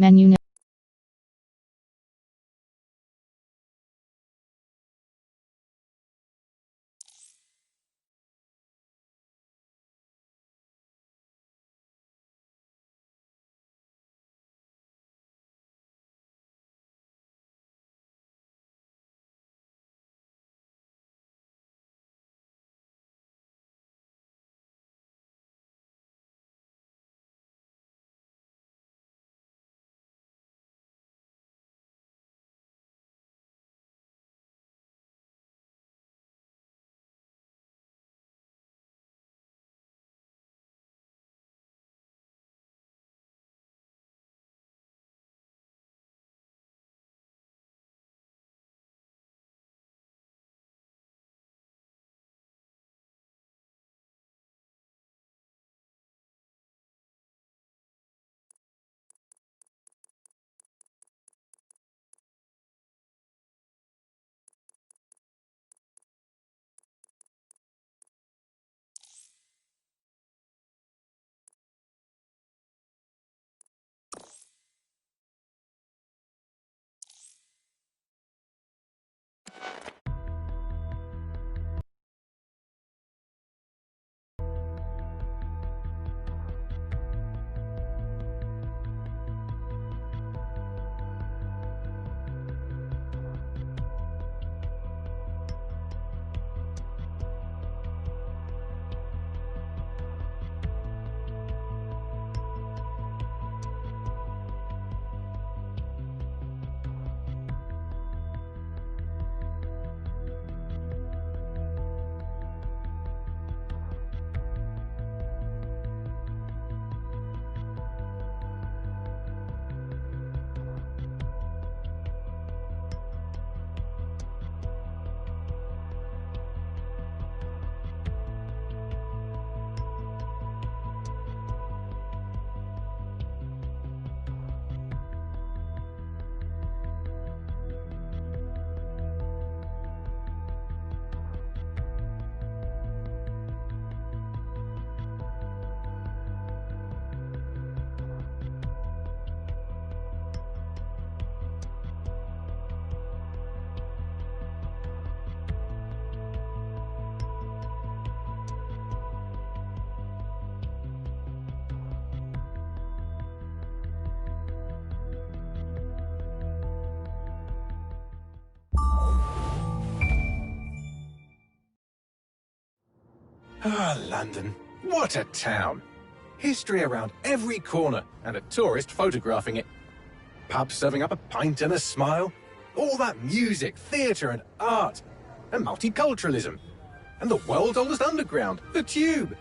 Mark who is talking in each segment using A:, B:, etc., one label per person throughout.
A: Menu.
B: Ah, London. What a town. History around every corner, and a tourist photographing it. Pubs serving up a pint and a smile. All that music, theatre and art. And multiculturalism. And the world's oldest underground, the Tube.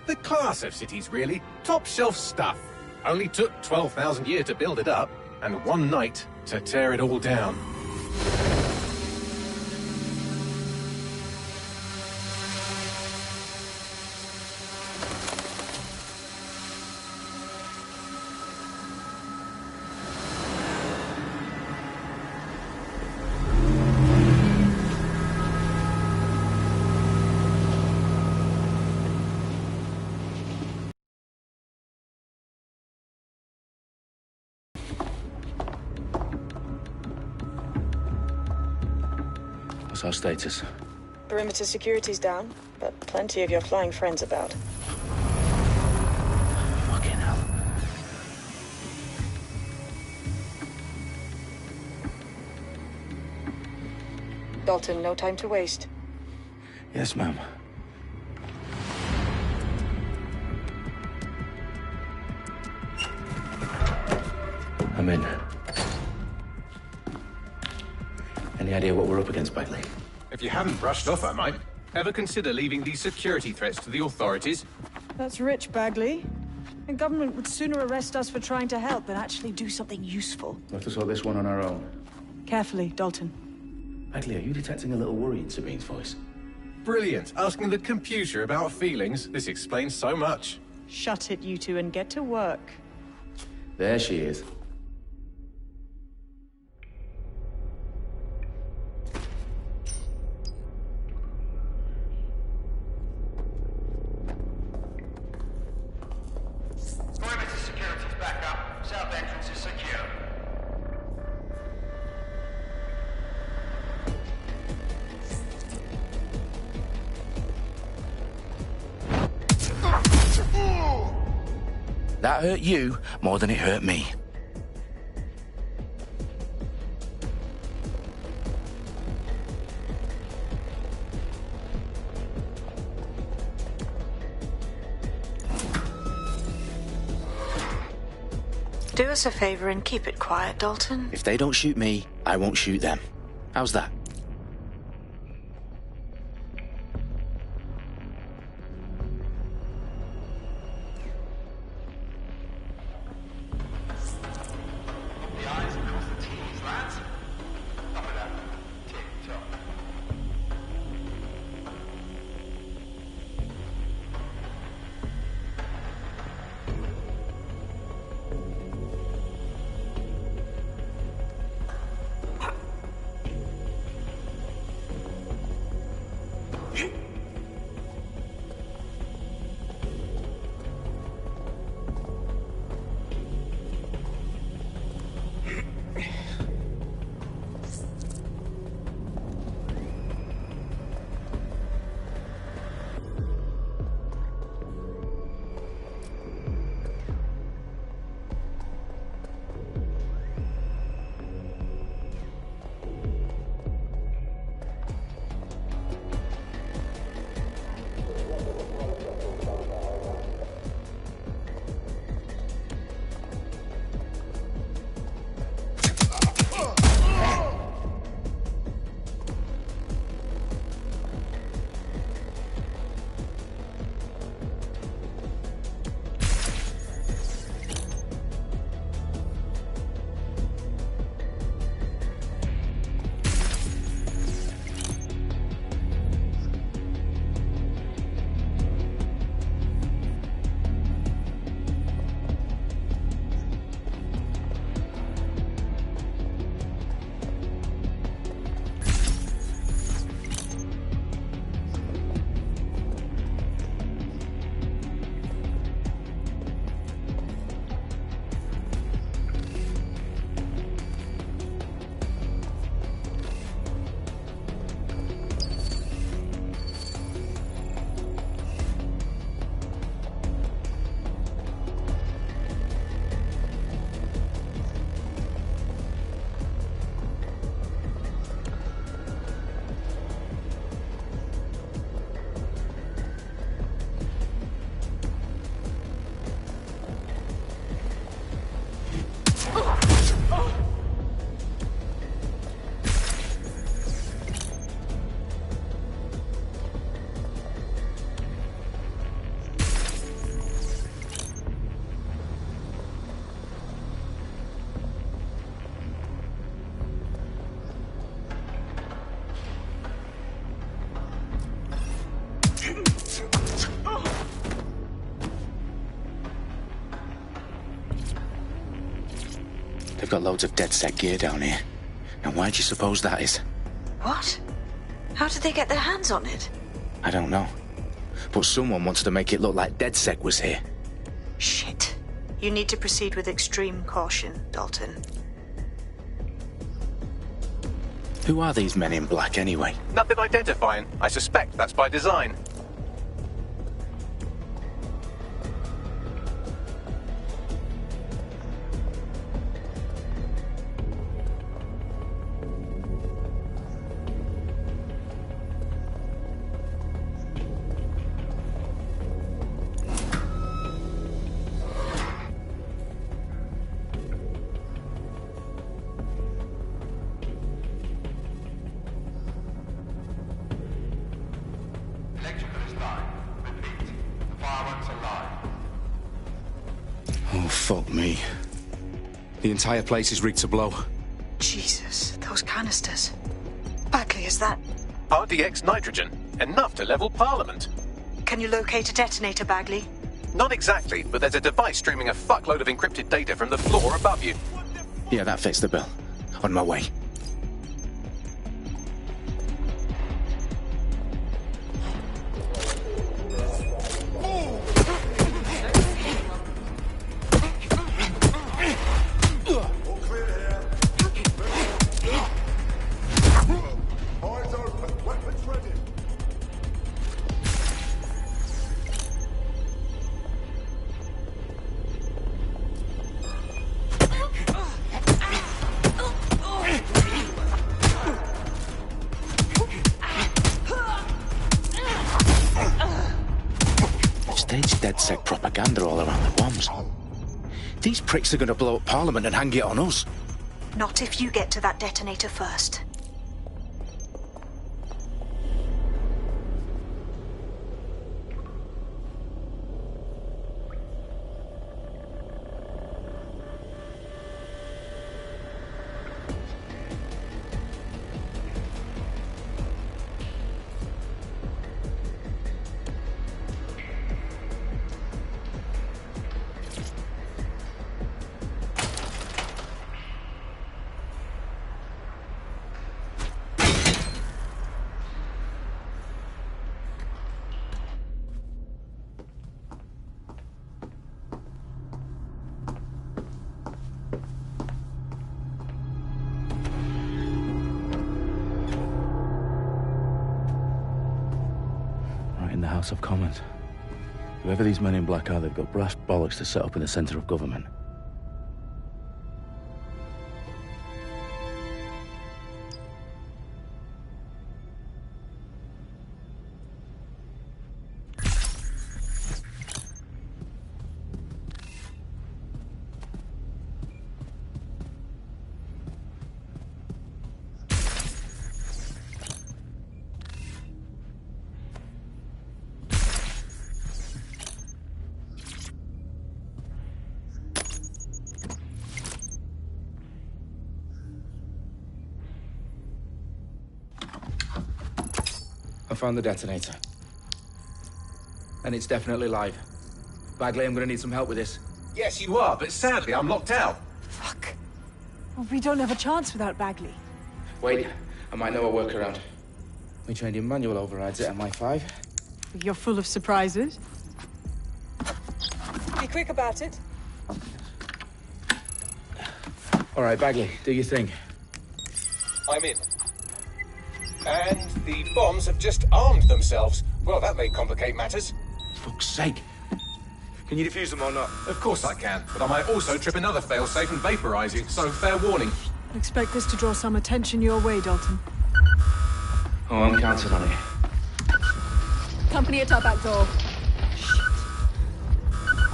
B: The class of cities, really. Top shelf stuff. Only took 12,000 years to build it up, and one night to tear it all down.
C: What's our status?
D: Perimeter security's down, but plenty of your flying friends about.
C: Fucking hell.
D: Dalton, no time to waste.
C: Yes, ma'am. I'm in. Any idea what we're up against, Bagley?
B: If you haven't brushed off, I might. Ever consider leaving these security threats to the authorities?
D: That's rich, Bagley. The government would sooner arrest us for trying to help than actually do something useful.
C: We'll have to sort this one on our own.
D: Carefully, Dalton.
C: Bagley, are you detecting a little worry in Sabine's voice?
B: Brilliant. Asking the computer about feelings. This explains so much.
D: Shut it, you two, and get to work.
C: There she is.
E: Perimeter security's back up. South entrance is secure.
C: That hurt you more than it hurt me.
D: Do us a favor and keep it quiet, Dalton.
C: If they don't shoot me, I won't shoot them. How's that? They've got loads of DedSec gear down here. Now, why do you suppose that is?
D: What? How did they get their hands on it?
C: I don't know. But someone wants to make it look like DedSec was here.
D: Shit. You need to proceed with extreme caution, Dalton.
C: Who are these men in black, anyway?
B: Nothing identifying. I suspect that's by design.
C: Oh, fuck me. The entire place is rigged to blow.
D: Jesus, those canisters. Bagley, is that...
B: RDX nitrogen. Enough to level Parliament.
D: Can you locate a detonator, Bagley?
B: Not exactly, but there's a device streaming a fuckload of encrypted data from the floor above you.
C: Yeah, that fits the bill. On my way. DedSec propaganda all around the bombs. These pricks are going to blow up Parliament and hang it on us.
A: Not if you get to that detonator first.
E: In the House of Commons. Whoever these men in black are, they've got brass bollocks to set up in the centre of government.
C: I found the detonator. And it's definitely live. Bagley, I'm gonna need some help with this.
B: Yes, you are, but sadly I'm locked out.
D: Fuck. Well, we don't have a chance without Bagley.
C: Wait, I might know a workaround. We trained in manual overrides at MI5.
D: You're full of surprises. Be quick about it.
C: All right, Bagley, do your thing.
B: I'm in. And the bombs have just armed themselves. Well, that may complicate matters.
C: Fuck's sake. Can you defuse them or not?
B: Of course I can, but I might also trip another failsafe and vaporize you, so fair warning.
D: I expect this to draw some attention your way, Dalton.
C: Oh, I'm counting on it.
F: Company at our back door.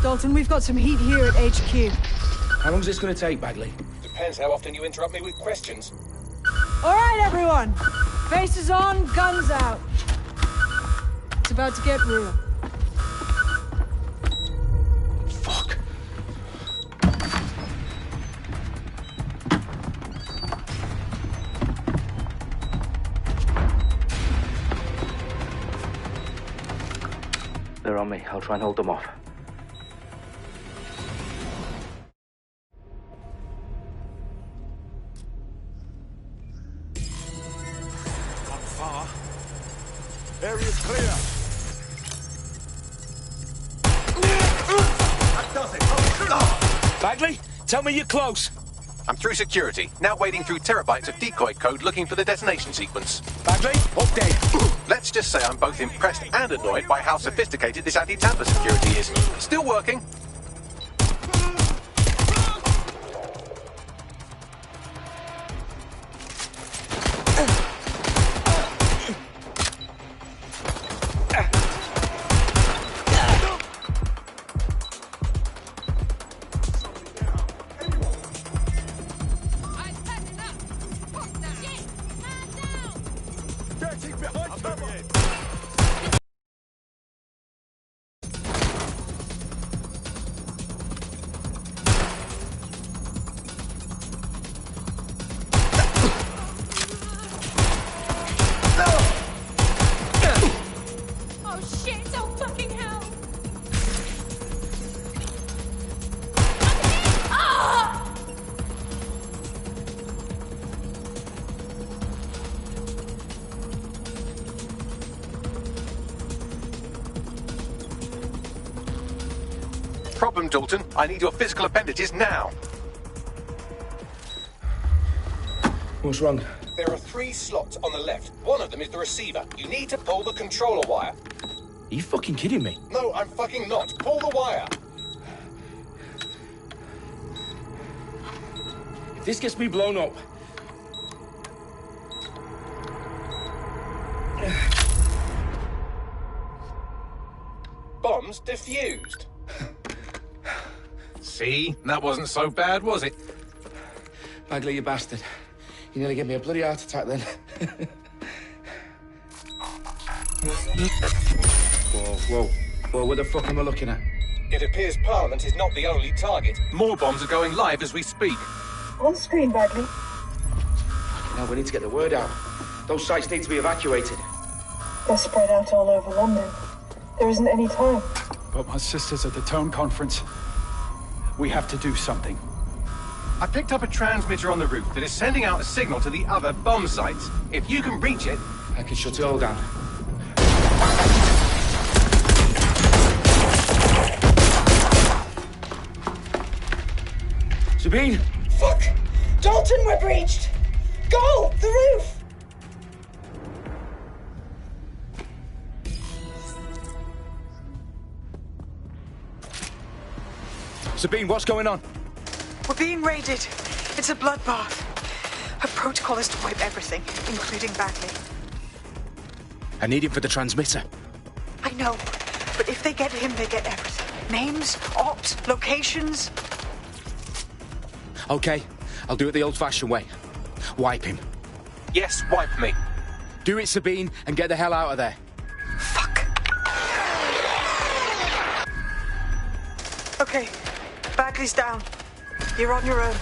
D: Dalton, we've got some heat here at HQ.
C: How long's this gonna take, Bagley?
B: Depends how often you interrupt me with questions.
D: All right, everyone. Faces on, guns out. It's about to get real.
C: Fuck.
E: They're on me. I'll try and hold them off.
G: Area's clear.
B: That does it.
C: Bagley, tell me you're close.
B: I'm through security, now wading through terabytes of decoy code looking for the detonation sequence.
C: Bagley, update.
B: Let's just say I'm both impressed and annoyed by how sophisticated this anti-tamper security is. Still working. Problem, Dalton. I need your physical appendages now.
C: What's wrong?
B: There are 3 slots on the left. One of them is the receiver. You need to pull the controller wire.
C: Are you fucking kidding me?
B: No, I'm fucking not. Pull the wire.
C: If this gets me blown up...
B: Bomb bombs defused. See? That wasn't so bad, was it?
C: Bagley, you bastard. You nearly gave me a bloody heart attack then. Whoa, what the fuck am I looking at?
B: It appears Parliament is not the only target. More bombs are going live as we speak.
H: On screen, Bagley.
C: Now we need to get the word out. Those sites need to be evacuated.
H: They're spread out all over London. There isn't any time.
I: But my sister's at the town conference. We have to do something.
B: I picked up a transmitter on the roof that is sending out a signal to the other bomb sites. If you can reach it...
C: I can shut it all down. Sabine!
H: Fuck! Dalton, we're breached! Go! The roof!
C: Sabine, what's going on?
A: We're being raided. It's a bloodbath. Her protocol is to wipe everything, including Bagley.
C: I need him for the transmitter.
A: I know, but if they get him, they get everything. Names, ops, locations.
C: Okay, I'll do it the old-fashioned way. Wipe him.
B: Yes, wipe me.
C: Do it, Sabine, and get the hell out of there.
A: Fuck. Okay, Bagley's down. You're on your own.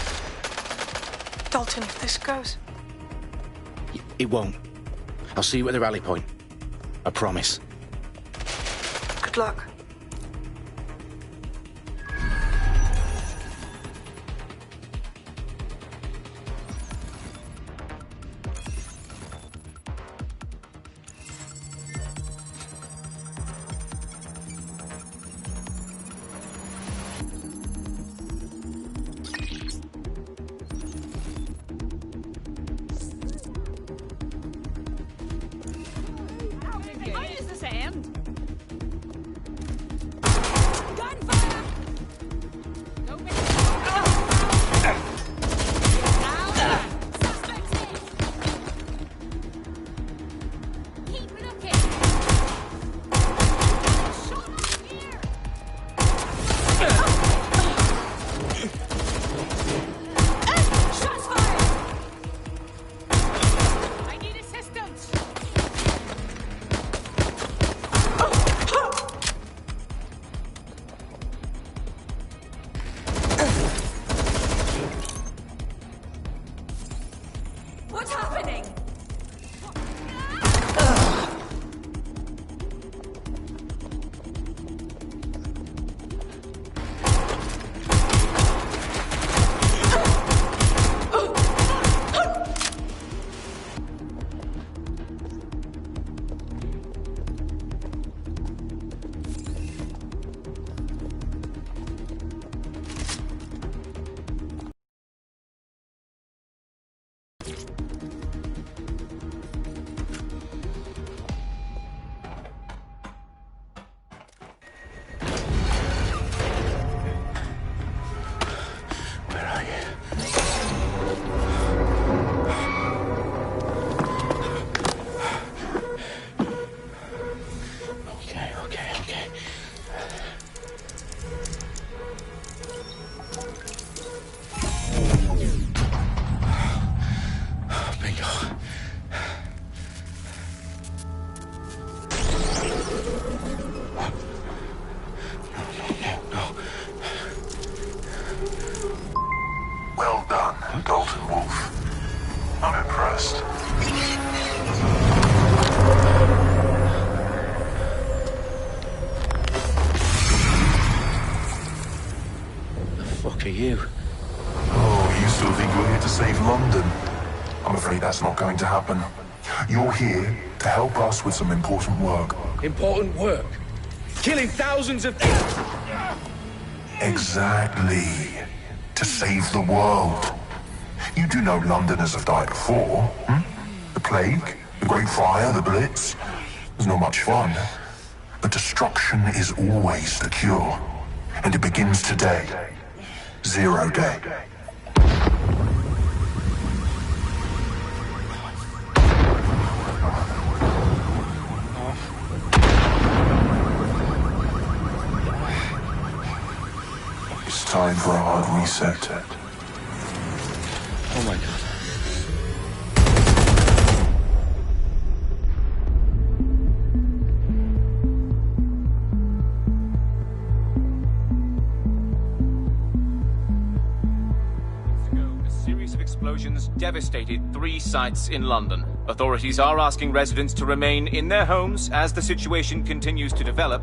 A: Dalton, if this goes...
C: It won't. I'll see you at the rally point. I promise.
A: Good luck.
G: That's not going to happen. You're here to help us with some important work.
C: Important work? Killing thousands of people?
G: Exactly. To save the world. You do know Londoners have died before, The Plague, the Great Fire, the Blitz. It's not much fun. But destruction is always the cure. And it begins today. 0 day. time for a hard reset.
E: Oh my god.
J: Explosions devastated 3 sites in London. Authorities are asking residents to remain in their homes as the situation continues to develop.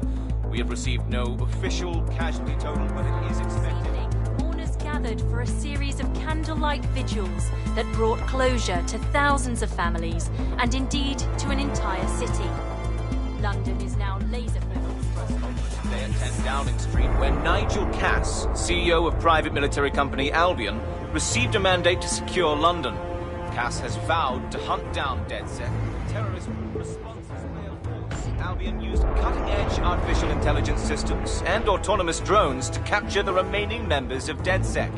J: We have received no official casualty total, but it is expected.
K: Mourners gathered for a series of candlelight vigils that brought closure to thousands of families and indeed to an entire city. London is now laser-focused.
J: Today at 10 Downing Street, where Nigel Cass, CEO of private military company Albion, received a mandate to secure London. Cass has vowed to hunt down DedSec. Terrorist responses failed. Albion used cutting-edge artificial intelligence systems and autonomous drones to capture the remaining members of DedSec.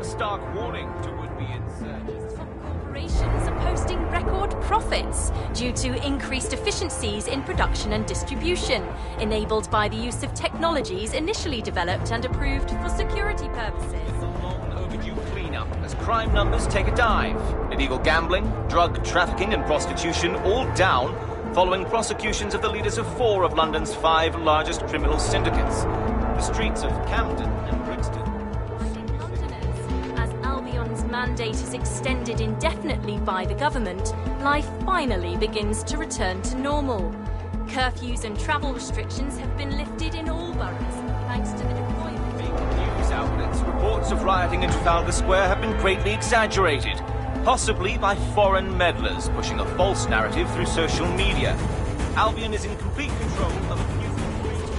J: A stark warning to would-be insurgents.
K: Corporations are posting record profits due to increased efficiencies in production and distribution, enabled by the use of technologies initially developed and approved for security purposes.
J: As crime numbers take a dive. Illegal gambling, drug trafficking and prostitution all down following prosecutions of the leaders of 4 of London's 5 largest criminal syndicates. The streets of Camden and Brixton.
K: Londoners, as Albion's mandate is extended indefinitely by the government, life finally begins to return to normal. Curfews and travel restrictions have been lifted in all boroughs, thanks to the deployment.
J: News outlets, reports of rioting in Trafalgar Square have been greatly exaggerated, possibly by foreign meddlers pushing a false narrative through social media. Albion is in complete control of a few...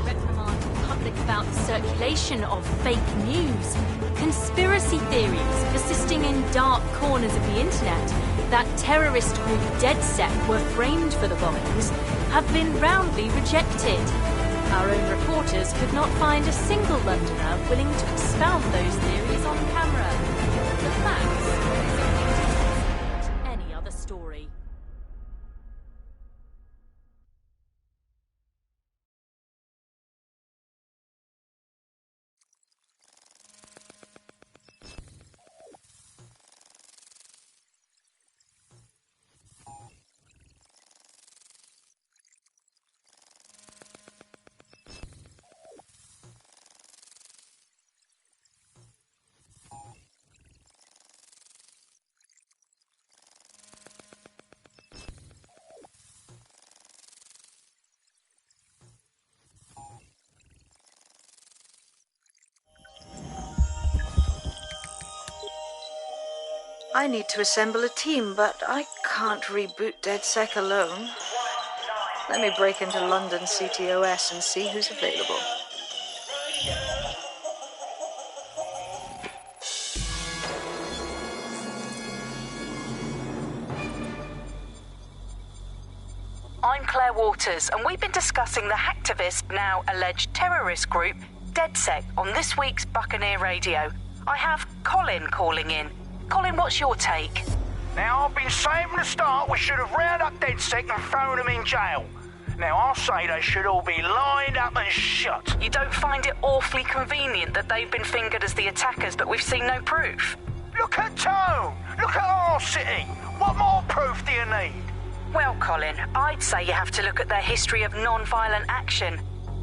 K: reprimand the public about the circulation of fake news. Conspiracy theories persisting in dark corners of the internet that terrorist group DedSec were framed for the bombings have been roundly rejected. Our own reporters could not find a single Londoner willing to expound those theories on camera. The facts are any other story.
D: I need to assemble a team, but I can't reboot DedSec alone. Let me break into London CTOS and see who's available.
L: I'm Claire Waters, and we've been discussing the hacktivist, now alleged terrorist group, DedSec, on this week's Buccaneer Radio. I have Colin calling in. Colin, what's your take?
M: Now, I've been saying from the start we should have rounded up DedSec and thrown them in jail. Now, I'll say they should all be lined up and shot.
L: You don't find it awfully convenient that they've been fingered as the attackers, but we've seen no proof?
M: Look at Tone! Look at our city! What more proof do you need?
L: Well, Colin, I'd say you have to look at their history of non-violent action.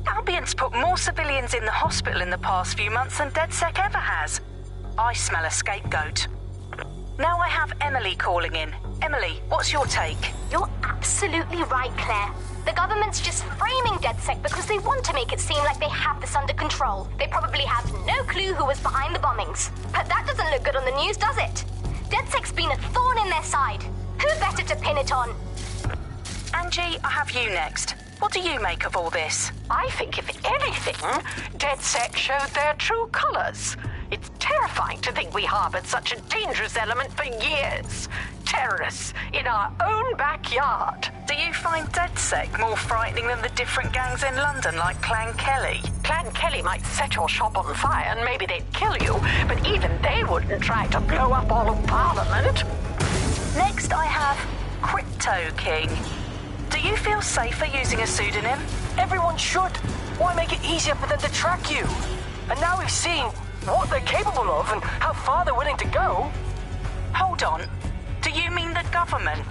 L: Albion's put more civilians in the hospital in the past few months than DedSec ever has. I smell a scapegoat. Now I have Emily calling in. Emily, what's your take?
N: You're absolutely right, Claire. The government's just framing DedSec because they want to make it seem like they have this under control. They probably have no clue who was behind the bombings. But that doesn't look good on the news, does it? DedSec's been a thorn in their side. Who better to pin it on?
L: Angie, I have you next. What do you make of all this?
O: I think, if anything, DedSec showed their true colours. It's terrifying to think we harboured such a dangerous element for years. Terrorists in our own backyard.
L: Do you find DedSec more frightening than the different gangs in London, like Clan Kelly?
O: Clan Kelly might set your shop on fire and maybe they'd kill you, but even they wouldn't try to blow up all of Parliament.
L: Next I have Crypto King. Do you feel safer using a pseudonym?
P: Everyone should. Why make it easier for them to track you? And now we've seen what they're capable of and how far they're willing to go.
L: Hold on. Do you mean the government?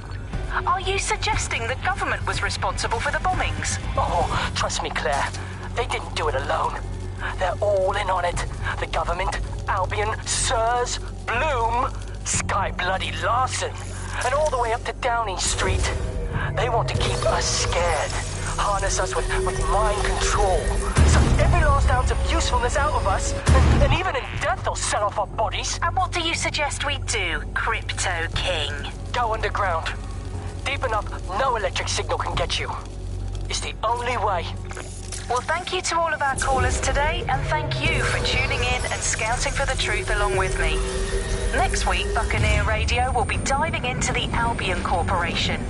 L: Are you suggesting the government was responsible for the bombings?
P: Oh, trust me, Claire. They didn't do it alone. They're all in on it. The government, Albion, Sirs, Bloom, Sky Bloody Larson, and all the way up to Downing Street. They want to keep us scared, harness us with mind control, suck every last ounce of usefulness out of us, and even in death they'll sell off our bodies.
L: And what do you suggest we do, Crypto King?
P: Go underground. Deep enough, no electric signal can get you. It's the only way.
L: Well, thank you to all of our callers today, and thank you for tuning in and scouting for the truth along with me. Next week, Buccaneer Radio will be diving into the Albion Corporation.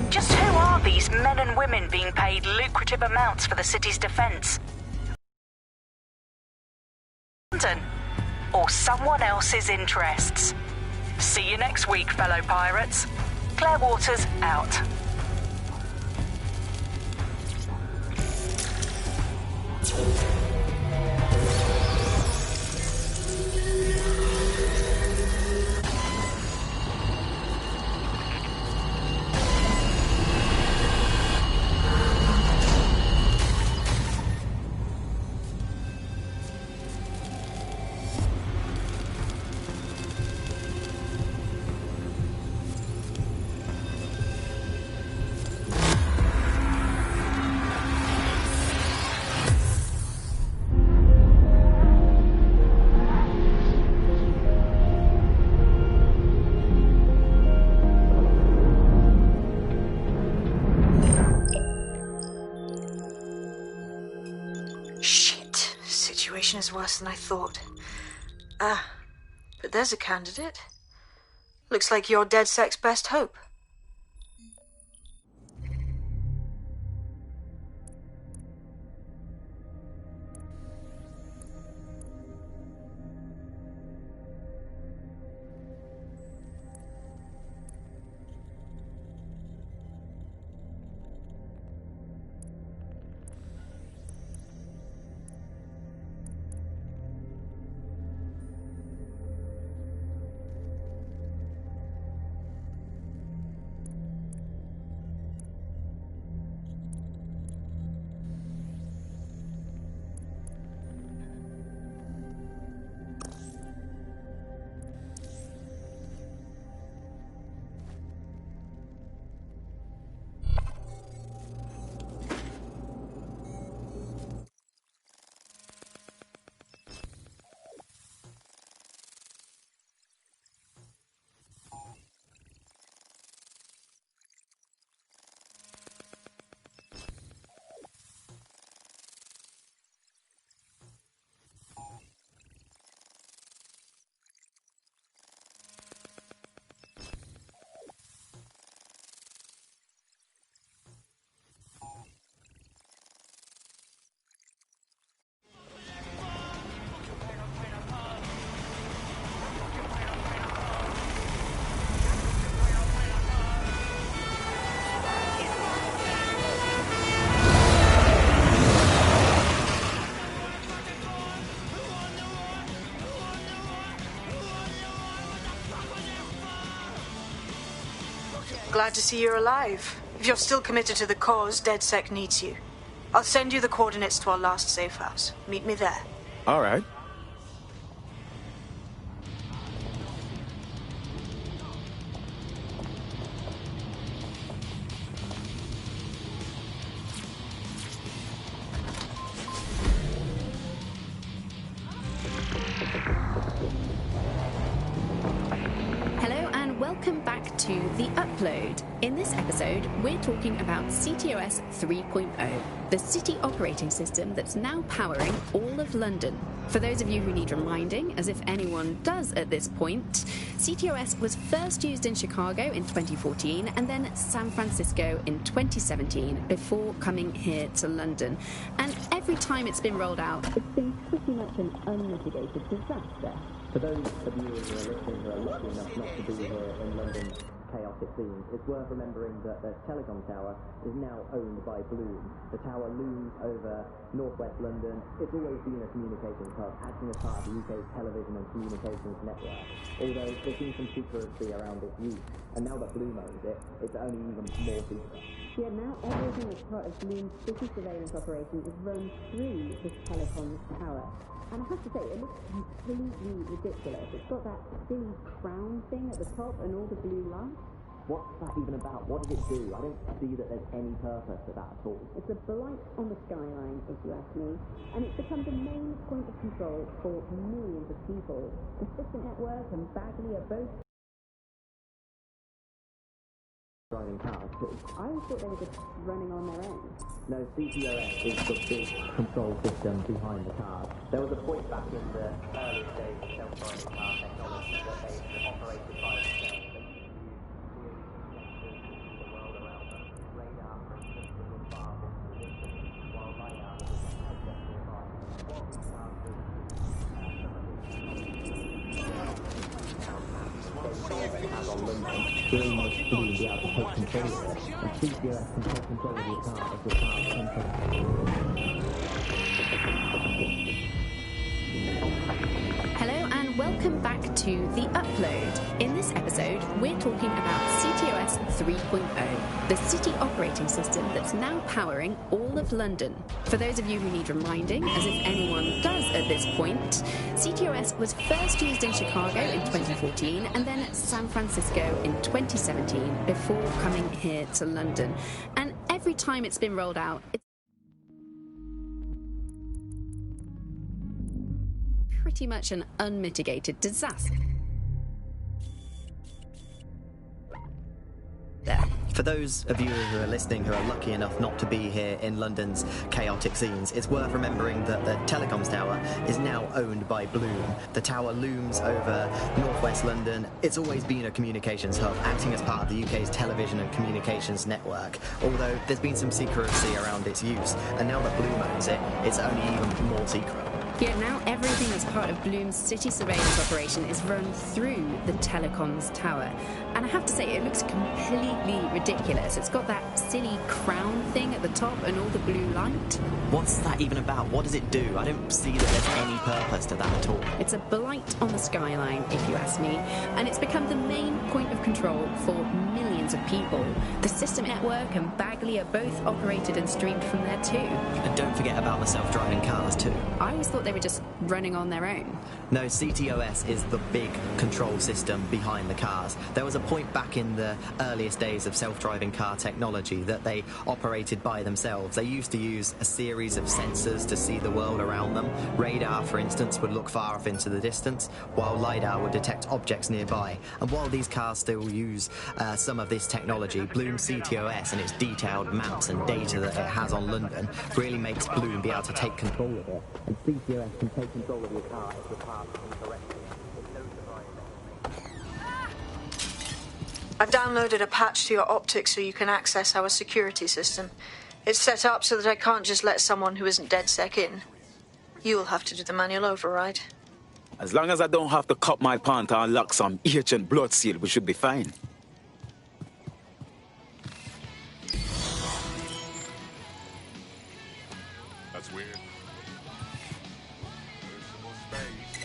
L: Just who are these men and women being paid lucrative amounts for the city's defence? London, or someone else's interests? See you next week, fellow pirates. Claire Waters out.
D: Is worse than I thought. But there's a candidate. Looks like you're DedSec's best hope. Glad to see you're alive. If you're still committed to the cause, DedSec needs you. I'll send you the coordinates to our last safe house. Meet me there.
Q: All right.
F: In this episode, we're talking about CTOS 3.0, the city operating system that's now powering all of London. For those of you who need reminding, as if anyone does at this point, CTOS was first used in Chicago in 2014 and then San Francisco in 2017 before coming here to London. And every time it's been rolled out, it's been pretty much an unmitigated disaster.
R: For those of you who are listening who are lucky enough not to be here in London
Q: chaotic scenes, it's worth remembering that the telecom tower is now owned by Bloom. The tower looms over northwest London. It's always been a communications hub, acting as part of the UK's television and communications network, although there's been some secrecy around its use. And now that Bloom owns it, it's only even more secret.
F: Yeah, now everything as part of Bloom's city surveillance operation is run through this telecom tower. And I have to say, it looks completely ridiculous. It's got that silly crown thing at the top and all the blue lights.
Q: What's that even about? What does it do? I don't see that there's any purpose to that at all.
F: It's a blight on the skyline, if you ask me. And it's become the main point of control for millions of people. The System Network and Bagley are both
Q: driving cars too.
F: I always thought they were just running on their own.
Q: No, CTOS is the big control system behind the cars. There was a point back in the early days of self-driving car technology that they operated by themselves. They used the world around them. Radar, for instance, that was far off in the distance, while LiDAR was objects nearby. What these cars do, has on London, will make Bloom be able to take control of it, and CTOS can take control of your car if your car is
F: Hello and welcome back to The Upload. In this episode, we're talking about CTOS 3.0, the city operating system that's now powering all of London. For those of you who need reminding, as if anyone does at this point, CTOS was first used in Chicago in 2014 and then San Francisco in 2017 before coming here to London. And every time it's been rolled out, it's pretty much an unmitigated disaster.
R: For those of you who are listening who are lucky enough not to be here in London's chaotic scenes, it's worth remembering that the telecoms tower is now owned by Bloom. The tower looms over northwest London. It's always been a communications hub, acting as part of the UK's television and communications network, although there's been some secrecy around its use, and now that Bloom owns it, it's only even more secret.
F: Yeah, now everything that's part of Bloom's city surveillance operation is run through the telecoms tower. And I have to say, it looks completely ridiculous. It's got that silly crown thing at the top and all the blue light.
R: What's that even about? What does it do? I don't see that there's any purpose to that at all.
F: It's a blight on the skyline, if you ask me. And it's become the main point of control for millions of people. The System Network and Bagley are both operated and streamed from there too.
R: And don't forget about the self-driving cars too.
F: I always thought they were just running on their own.
R: No, CTOS is the big control system behind the cars. There was a point back in the earliest days of self-driving car technology that they operated by themselves. They used to use a series of sensors to see the world around them. Radar, for instance, would look far off into the distance, while LiDAR would detect objects nearby. And while these cars still use some of this technology, Bloom CTOS and its detailed maps and data that it has on London really makes Bloom be able to take control of it.
Q: And CTOS can take control of your car if your car is incorrectly.
D: I've downloaded a patch to your optics so you can access our security system. It's set up so that I can't just let someone who isn't DedSec in. You'll have to do the manual override.
S: As long as I don't have to cut my pant to unlock some ancient blood seal, we should be fine.
T: That's weird. There's some more space.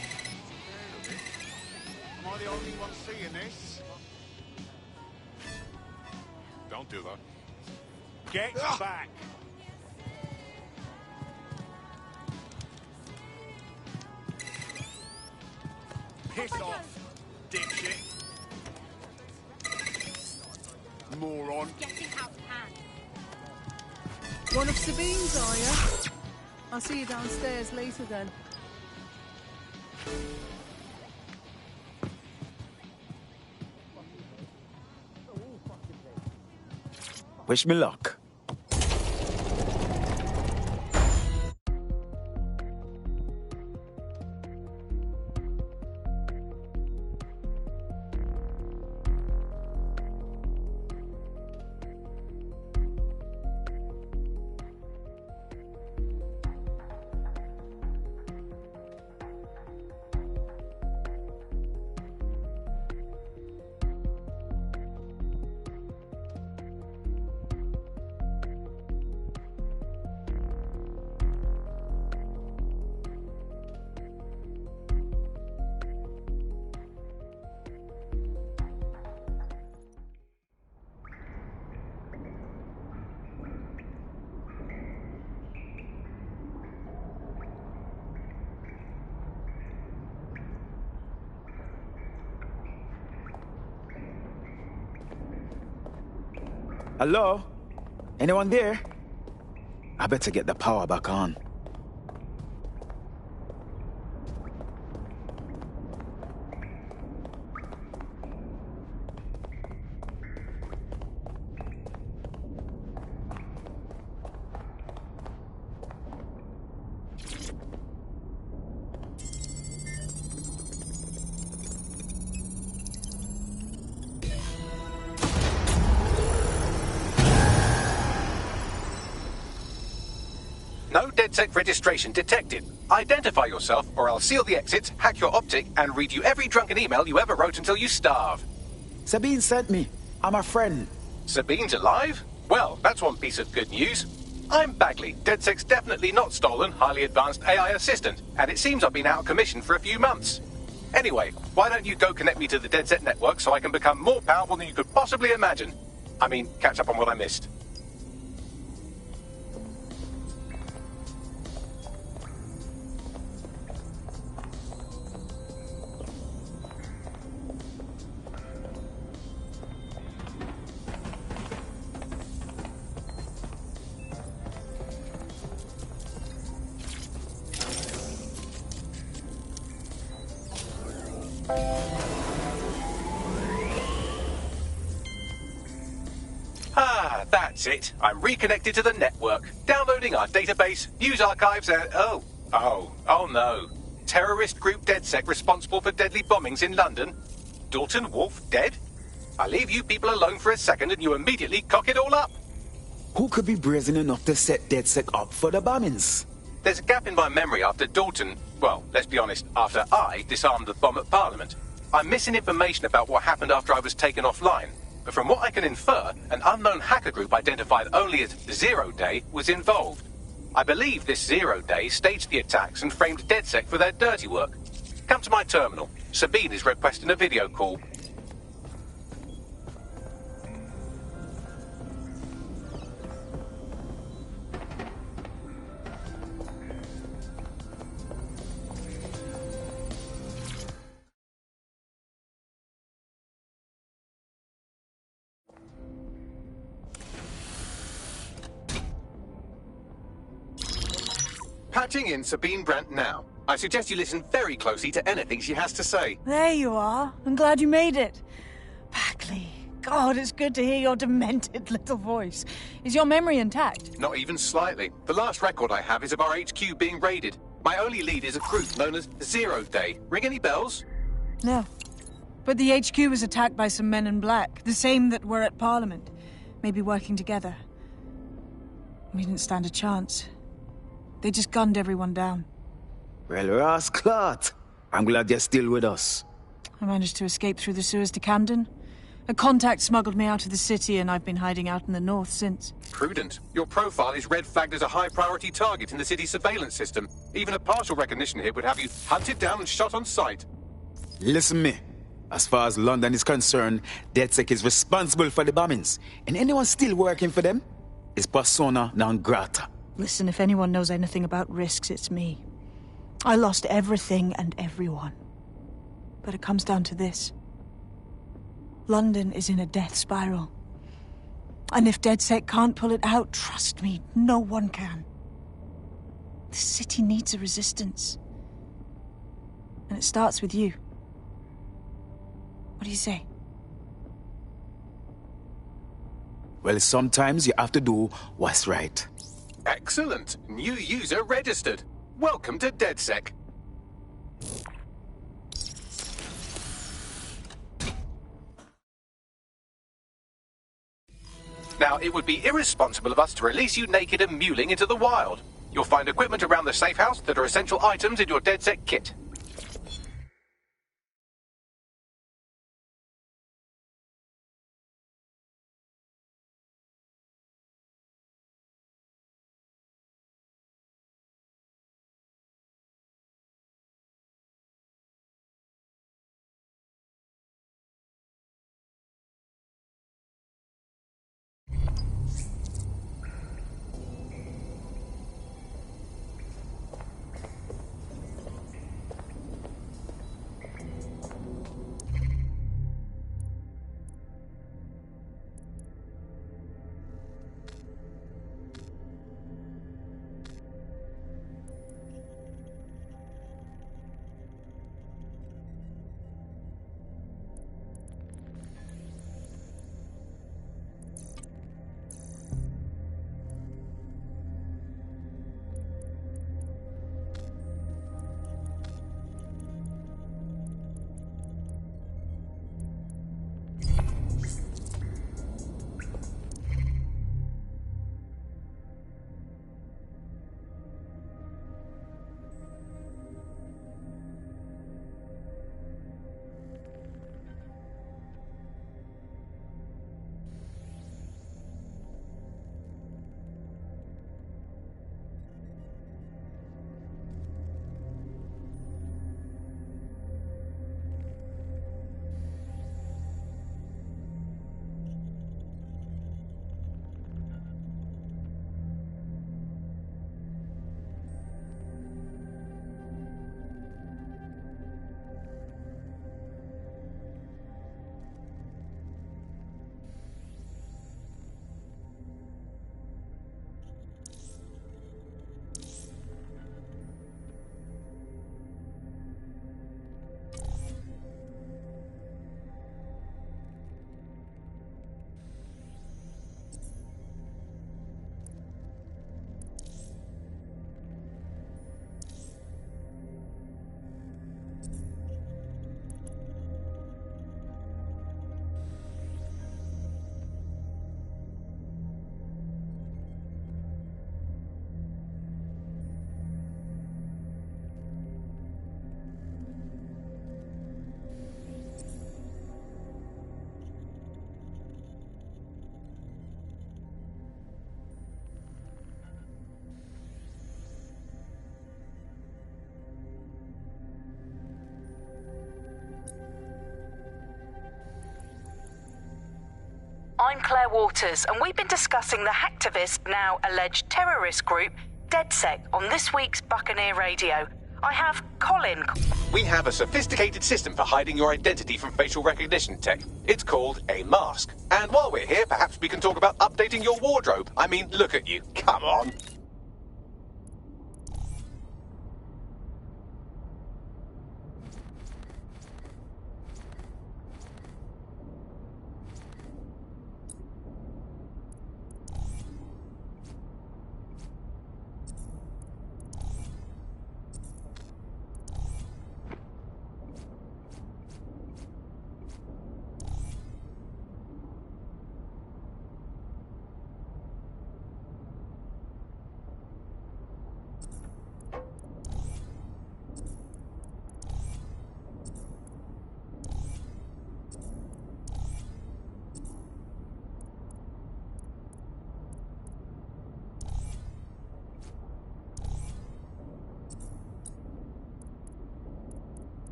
T: Am I the only one seeing this? Don't do that. Get back! Piss off, dipshit! Moron!
U: Getting out of hand. One of Sabine's, are you? I'll see you downstairs later then.
S: Wish me luck. Hello? Anyone there? I better get the power back on.
B: No DedSec registration detected. Identify yourself, or I'll seal the exits, hack your optic, and read you every drunken email you ever wrote until you starve.
S: Sabine sent me. I'm a friend.
B: Sabine's alive? Well, that's one piece of good news. I'm Bagley, DedSec's definitely not stolen, highly advanced AI assistant, and it seems I've been out of commission for a few months. Anyway, why don't you go connect me to the DedSec network so I can become more powerful than you could possibly imagine? I mean, catch up on what I missed. Ah, that's it. I'm reconnected to the network, downloading our database, news archives, and... Oh no. Terrorist group DedSec responsible for deadly bombings in London? Dalton Wolf dead? I leave you people alone for a second and you immediately cock it all up.
S: Who could be brazen enough to set DedSec up for the bombings?
B: There's a gap in my memory after Dalton... Well, let's be honest, after I disarmed the bomb at Parliament. I'm missing information about what happened after I was taken offline. But from what I can infer, an unknown hacker group identified only as Zero Day was involved. I believe this Zero Day staged the attacks and framed DedSec for their dirty work. Come to my terminal. Sabine is requesting a video call. Patching in Sabine Brandt now. I suggest you listen very closely to anything she has to say.
U: There you are. I'm glad you made it. Bagley. God, it's good to hear your demented little voice. Is your memory intact?
B: Not even slightly. The last record I have is of our HQ being raided. My only lead is a group known as Zero Day. Ring any bells?
U: No. But the HQ was attacked by some men in black, the same that were at Parliament. Maybe working together. We didn't stand a chance. They just gunned everyone down.
S: Well, Ross Clot, I'm glad you're still with us.
U: I managed to escape through the sewers to Camden. A contact smuggled me out of the city, and I've been hiding out in the north since.
B: Prudent. Your profile is red flagged as a high-priority target in the city's surveillance system. Even a partial recognition hit would have you hunted down and shot on sight.
S: Listen me. As far as London is concerned, DedSec is responsible for the bombings. And anyone still working for them is persona non grata.
U: Listen, if anyone knows anything about risks, it's me. I lost everything and everyone. But it comes down to this. London is in a death spiral. And if DedSec can't pull it out, trust me, no one can. The city needs a resistance. And it starts with you. What do you say?
S: Well, sometimes you have to do what's right.
B: Excellent. New user registered. Welcome to DedSec. Now, it would be irresponsible of us to release you naked and mewling into the wild. You'll find equipment around the safe house that are essential items in your DedSec kit.
L: I'm Claire Waters, and we've been discussing the hacktivist, now alleged terrorist group, DedSec, on this week's Buccaneer Radio. I have Colin.
B: We have a sophisticated system for hiding your identity from facial recognition tech. It's called a mask. And while we're here, perhaps we can talk about updating your wardrobe. I mean, look at you. Come on.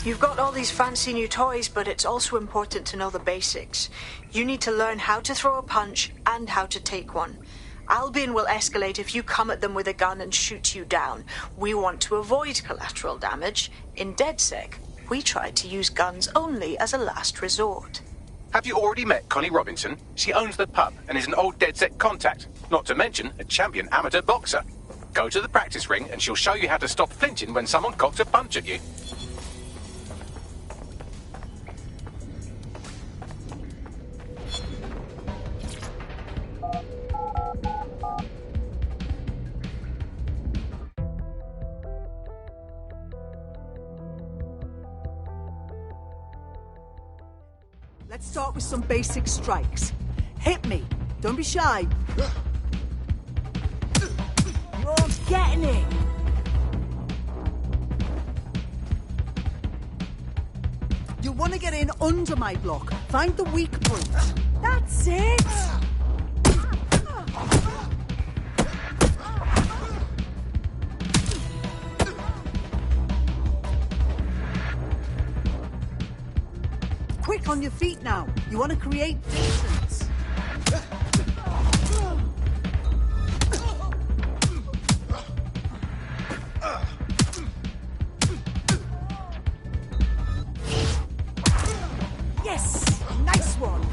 D: You've got all these fancy new toys, but it's also important to know the basics. You need to learn how to throw a punch and how to take one. Albion will escalate if you come at them with a gun and shoot you down. We want to avoid collateral damage. In DedSec, we try to use guns only as a last resort.
B: Have you already met Connie Robinson? She owns the pub and is an old DedSec contact, not to mention a champion amateur boxer. Go to the practice ring and she'll show you how to stop flinching when someone cocks a punch at you.
H: Let's start with some basic strikes. Hit me. Don't be shy. You're getting it. You want to get in under my block. Find the weak point. That's it. Quick on your feet now. You want to create distance. Yes! Nice one!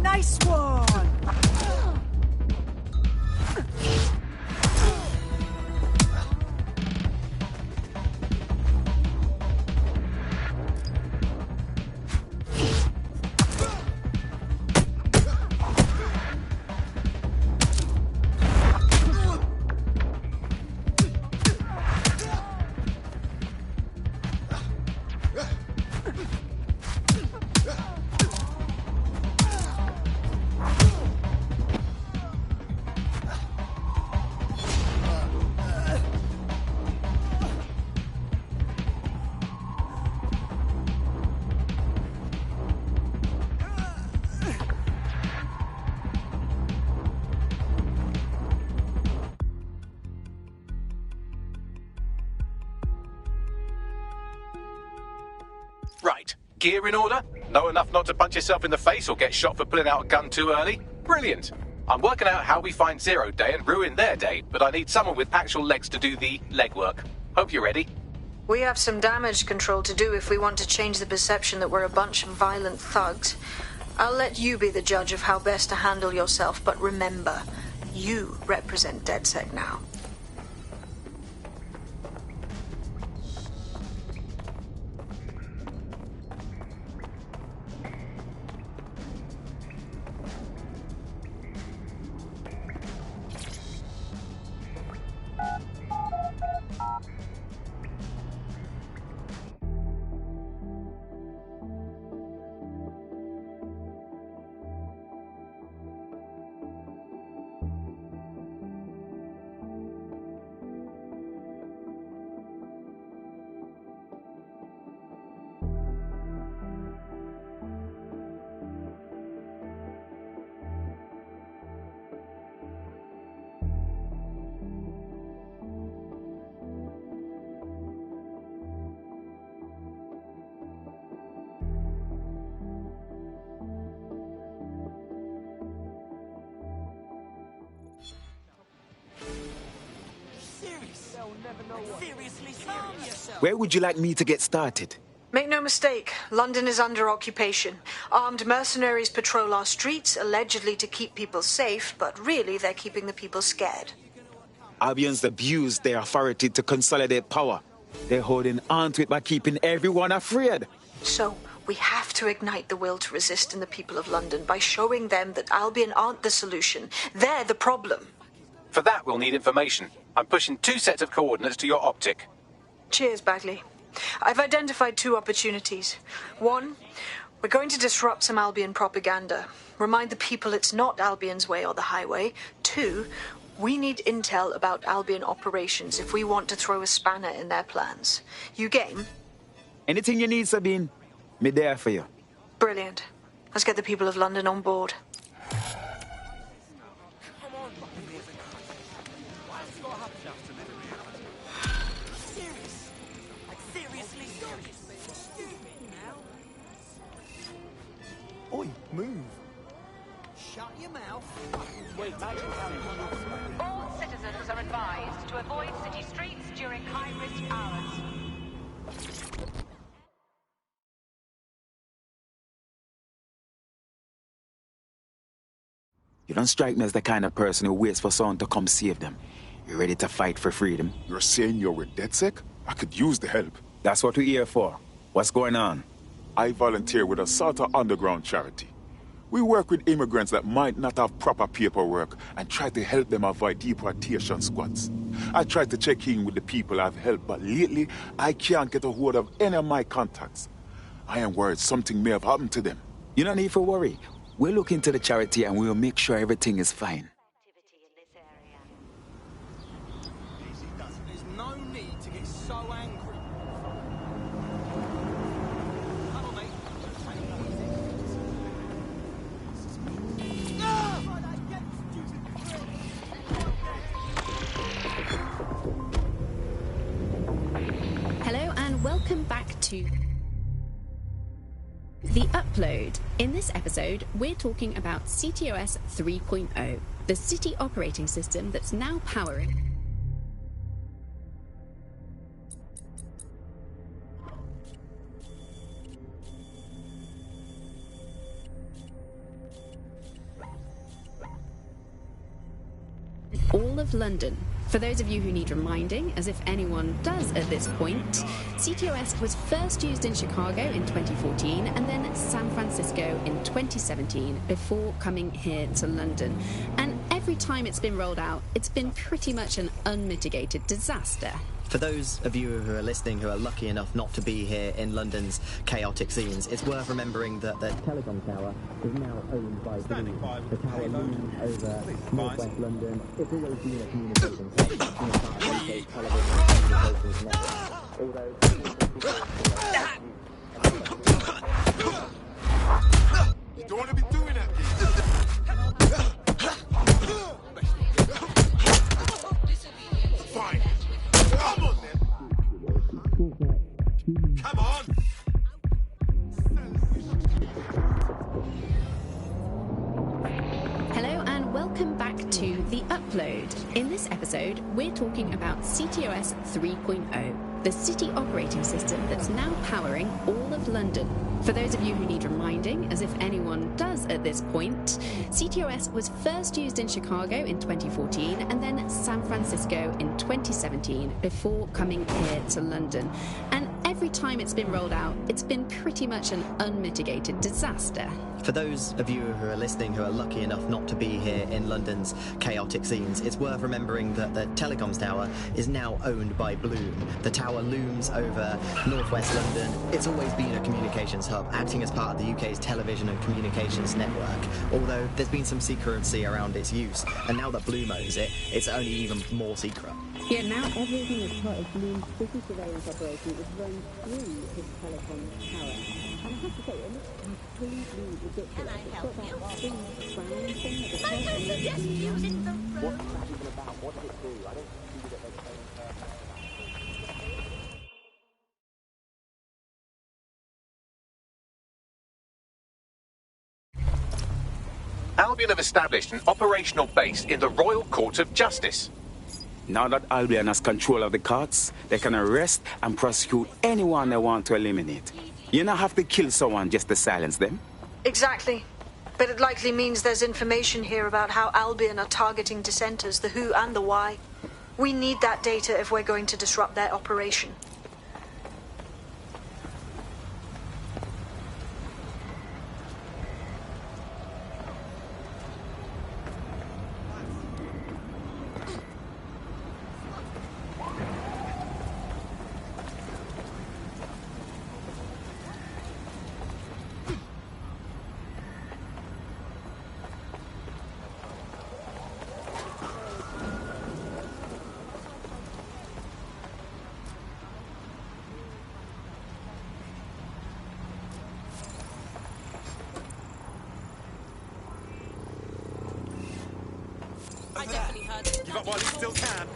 H: Nice one!
B: Right. Gear in order? Know enough not to punch yourself in the face or get shot for pulling out a gun too early? Brilliant. I'm working out how we find Zero Day and ruin their day, but I need someone with actual legs to do the legwork. Hope you're ready.
D: We have some damage control to do if we want to change the perception that we're a bunch of violent thugs. I'll let you be the judge of how best to handle yourself, but remember, you represent DedSec now.
S: Where would you like me to get started?
D: Make no mistake, London is under occupation. Armed mercenaries patrol our streets, allegedly to keep people safe, but really they're keeping the people scared.
S: Albion's abused their authority to consolidate power. They're holding on to it by keeping everyone afraid.
D: So, we have to ignite the will to resist in the people of London by showing them that Albion aren't the solution. They're the problem.
B: For that, we'll need information. I'm pushing 2 sets of coordinates to your optic.
D: Cheers, Bagley. I've identified 2 opportunities. 1, we're going to disrupt some Albion propaganda. Remind the people it's not Albion's way or the highway. 2, we need intel about Albion operations if we want to throw a spanner in their plans. You game?
S: Anything you need, Sabine, me there for you.
D: Brilliant. Let's get the people of London on board.
I: Oi, move. Shut your mouth. Wait,
L: All citizens are advised to avoid city streets during high-risk hours.
S: You don't strike me as the kind of person who waits for someone to come save them. You're ready to fight for freedom.
G: You're saying you're with DedSec? I could use the help.
S: That's what we're here for. What's going on?
G: I volunteer with a sort of underground charity. We work with immigrants that might not have proper paperwork and try to help them avoid deportation squads. I try to check in with the people I've helped, but lately I can't get a hold of any of my contacts. I am worried something may have happened to them.
S: You don't need to worry. We'll look into the charity and we'll make sure everything is fine.
I: There's no need to get so angry.
F: Hello and welcome back to The Upload. In this episode, we're talking about CTOS 3.0, the city operating system that's now powering all of London. For those of you who need reminding, as if anyone does at this point, CTOS was first used in Chicago in 2014 and then San Francisco in 2017 before coming here to London. And every time it's been rolled out, it's been pretty much an unmitigated disaster.
R: For those of you who are listening who are lucky enough not to be here in London's chaotic scenes, it's worth remembering that the telecom tower is now owned by Blue. The tower looms over northwest London. It's always been a communications hub, television communications network. Although
G: You don't want to be doing that. Fine. Come on, then. Come on.
F: Hello and welcome episode, we're talking about CTOS 3.0, the city operating system that's now powering all of London. For those of you who need reminding, as if anyone does at this point, CTOS was first used in Chicago in 2014 and then San Francisco in 2017 before coming here to London. And every time it's been rolled out, it's been pretty much an unmitigated disaster.
R: For those of you who are listening who are lucky enough not to be here in London's chaotic scenes, it's worth remembering that the telecoms tower is now owned by Bloom. The tower looms over northwest London. It's always been a communications hub, acting as part of the UK's television and communications network, although there's been some secrecy around its use, and now that Bloom owns it, it's only even more secret.
F: Yeah, now everything as part of Bloom's city surveillance operation is run through this telecom tower. And I have to say, it looks completely ridiculous. Can I help you?
N: I don't suggest using the road.
Q: What's that even about? What does it do? I don't see that there's
B: Albion have established an operational base in the Royal Court of Justice.
S: Now that Albion has control of the courts, they can arrest and prosecute anyone they want to eliminate. You don't have to kill someone just to silence them.
D: Exactly. But it likely means there's information here about how Albion are targeting dissenters, the who and the why. We need that data if we're going to disrupt their operation.
T: Give up while you still can.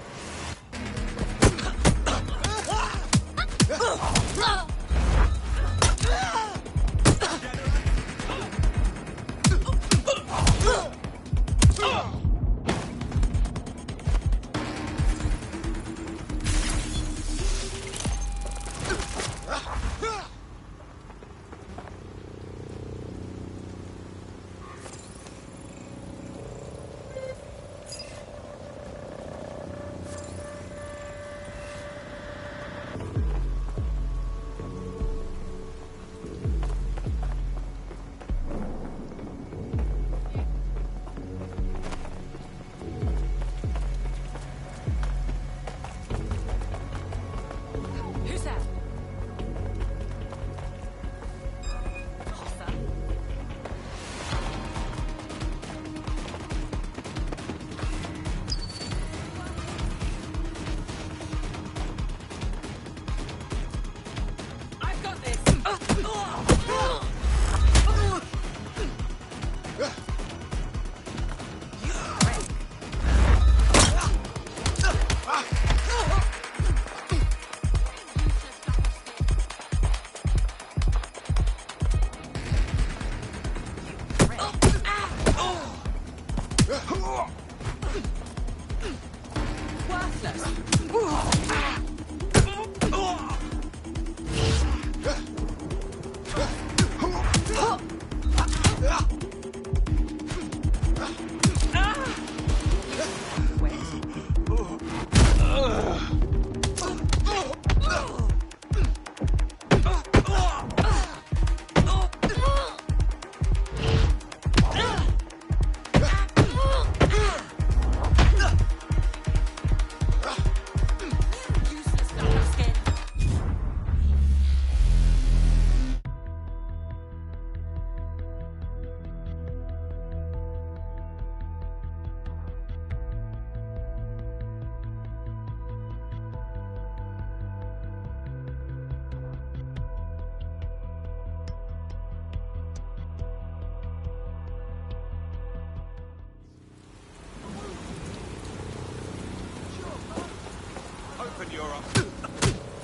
T: Open Europe.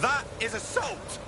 T: That is assault!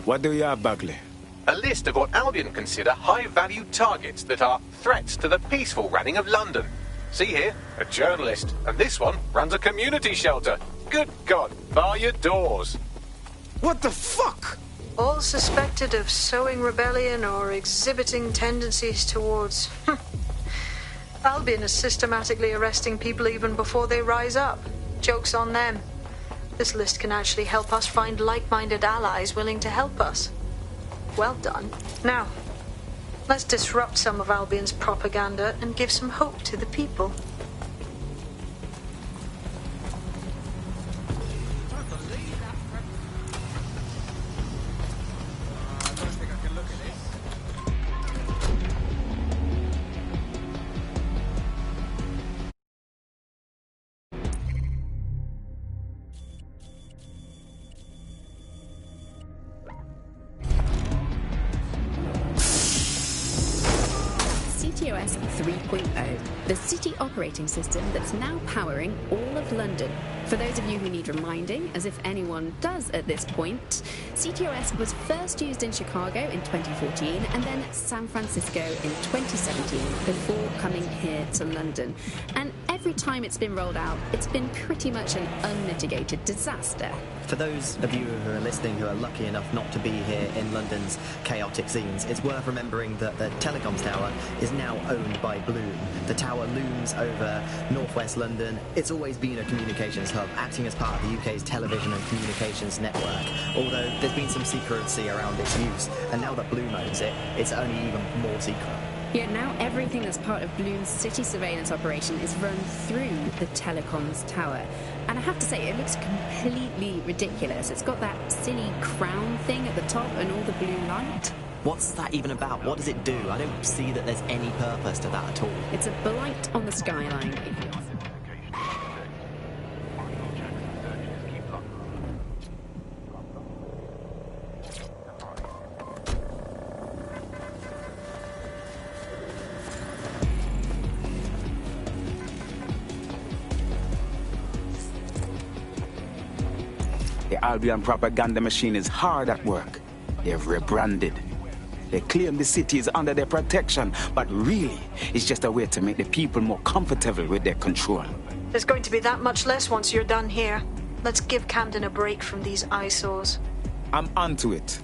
S: What do you have, Bagley?
B: A list of what Albion consider high-value targets that are threats to the peaceful running of London. See here, a journalist, and this one runs a community shelter. Good God, bar your doors.
I: What the fuck?
D: All suspected of sowing rebellion or exhibiting tendencies towards... Albion is systematically arresting people even before they rise up. Joke's on them. This list can actually help us find like-minded allies willing to help us. Well done. Now, let's disrupt some of Albion's propaganda and give some hope to the people.
F: CTOS 3.0, the city operating system that's now powering all of London. For those of you who need reminding, as if anyone does at this point, CTOS was first used in Chicago in 2014 and then San Francisco in 2017 before coming here to London. And every time it's been rolled out, it's been pretty much an unmitigated disaster.
R: For those of you who are listening who are lucky enough not to be here in London's chaotic scenes, it's worth remembering that the telecoms tower is now owned by Bloom. The tower looms over northwest London. It's always been a communications hub, acting as part of the UK's television and communications network, although there's been some secrecy around its use, and now that Bloom owns it, it's only even more secret.
F: Yet now everything that's part of Bloom's city surveillance operation is run through the telecoms tower. And I have to say, it looks completely ridiculous. It's got that silly crown thing at the top and all the blue light.
R: What's that even about? What does it do? I don't see that there's any purpose to that at all.
F: It's a blight on the skyline.
S: The Albion propaganda machine is hard at work. They've rebranded. They claim the city is under their protection, but really, it's just a way to make the people more comfortable with their control.
D: There's going to be that much less once you're done here. Let's give Camden a break from these eyesores.
S: I'm onto it.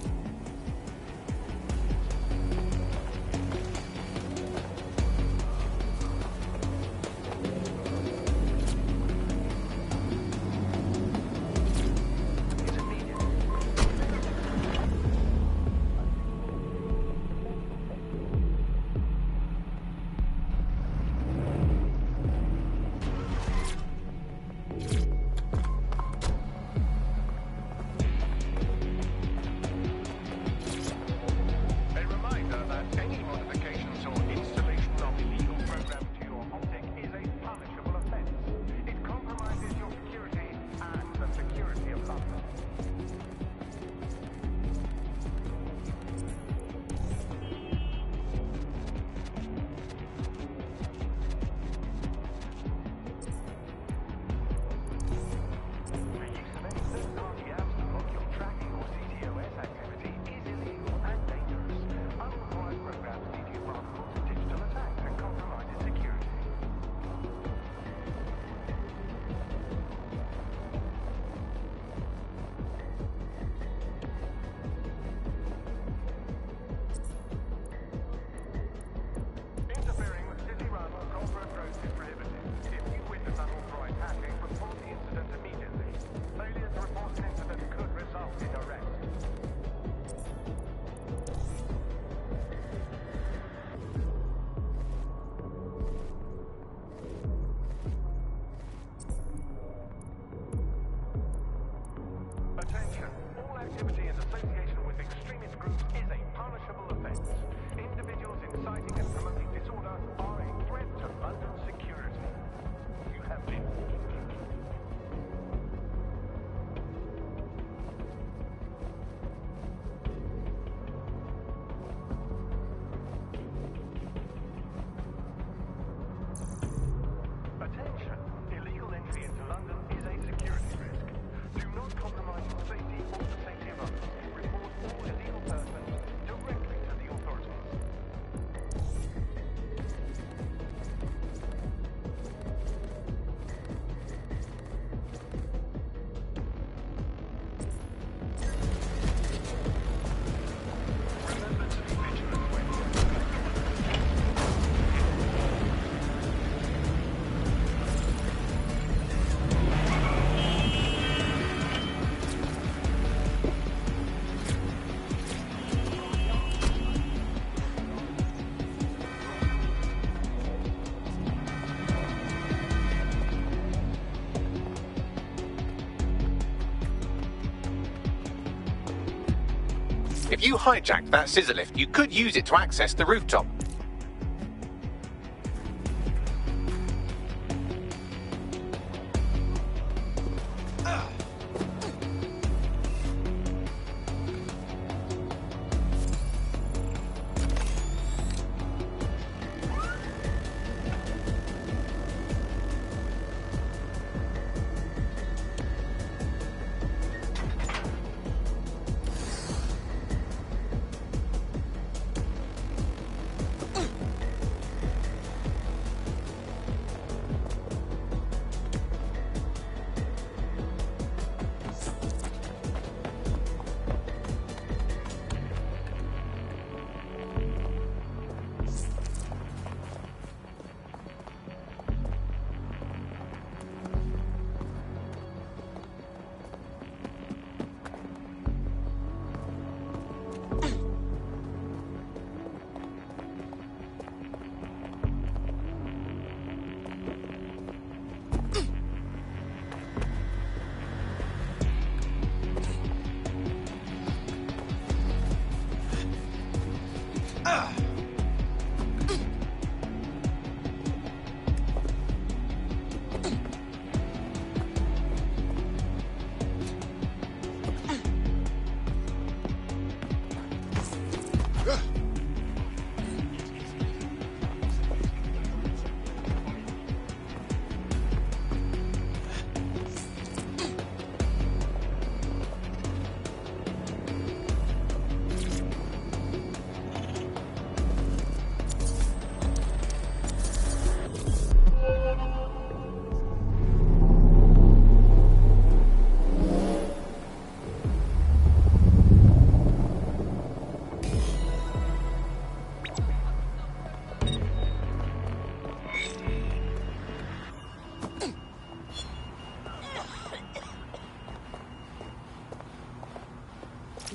B: If you hijacked that scissor lift, you could use it to access the rooftop.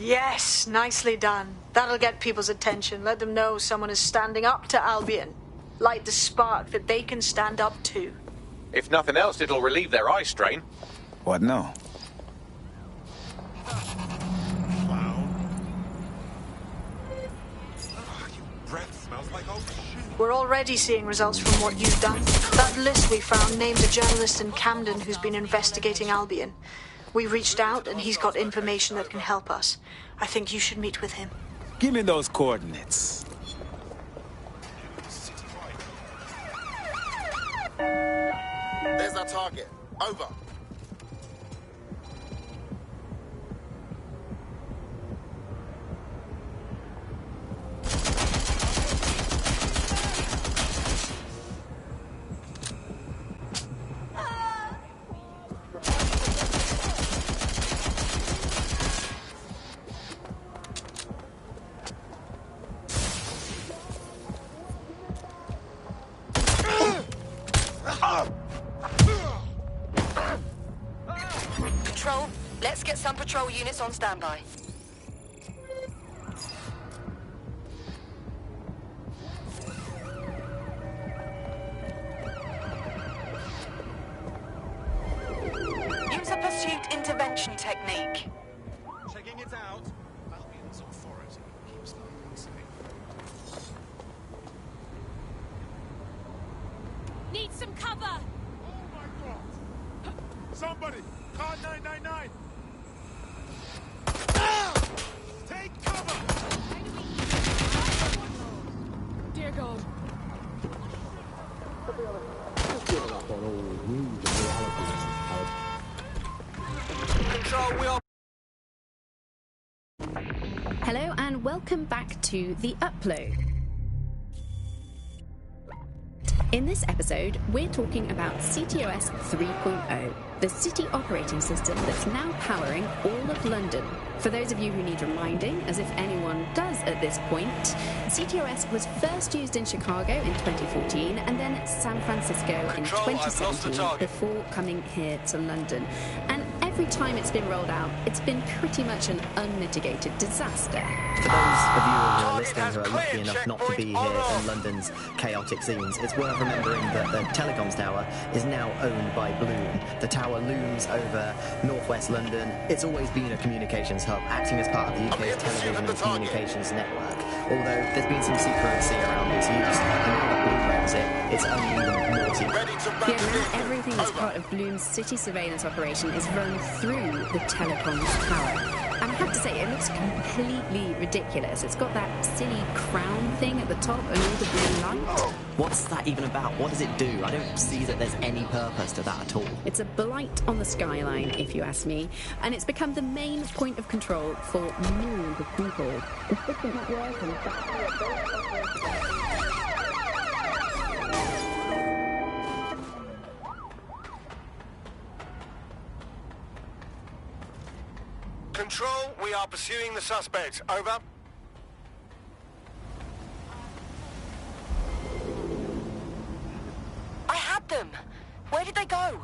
D: Yes, nicely done. That'll get people's attention. Let them know someone is standing up to Albion. Light the spark that they can stand up to.
B: If nothing else, it'll relieve their eye strain.
S: What now?
D: We're already seeing results from what you've done. That list we found named a journalist in Camden who's been investigating Albion. We reached out and he's got information that can help us. I think you should meet with him.
S: Give me those coordinates.
A: There's our target. Over.
V: Control, let's get some patrol units on standby. Use a pursuit intervention technique.
T: Checking it out. Albion's authority keeps London safe.
K: Need some cover!
T: Oh my god! Somebody! Car 999! Take cover!
K: Dear God.
V: Control, we are...
F: Hello and welcome back to The Upload. In this episode, we're talking about CTOS 3.0, the city operating system that's now powering all of London. For those of you who need reminding, as if anyone does at this point, CTOS was first used in Chicago in 2014 and then San Francisco in 2017 before coming here to London. And every time it's been rolled out, it's been pretty much an unmitigated disaster.
R: For those of you who are listening who are lucky enough not to be here in London's chaotic scenes, it's worth remembering that the telecoms tower is now owned by Bloom. The tower looms over northwest London. It's always been a communications hub, acting as part of the UK's television and communications network. Although there's been some secrecy around its use, and now that Bloom owns it, it's only even more secret.
F: Yeah, now everything that's part of Bloom's city surveillance operation is run through the telecoms tower. And I have to say, it looks completely ridiculous. It's got that silly crown thing at the top and all the blue lights.
R: What's that even about? What does it do? I don't see that there's any purpose to that at all.
F: It's a blight on the skyline, if you ask me, and it's become the main point of control for millions of people. The system has worked and
I: Control, we are pursuing the suspect. Over.
O: I had them. Where did they go?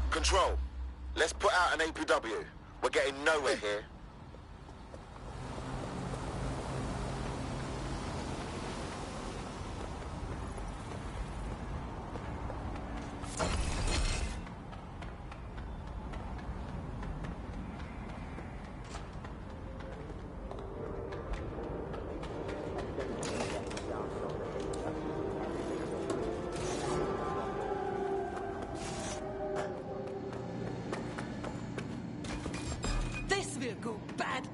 A: Control, let's put out an APW. We're getting nowhere here.
H: Go bad.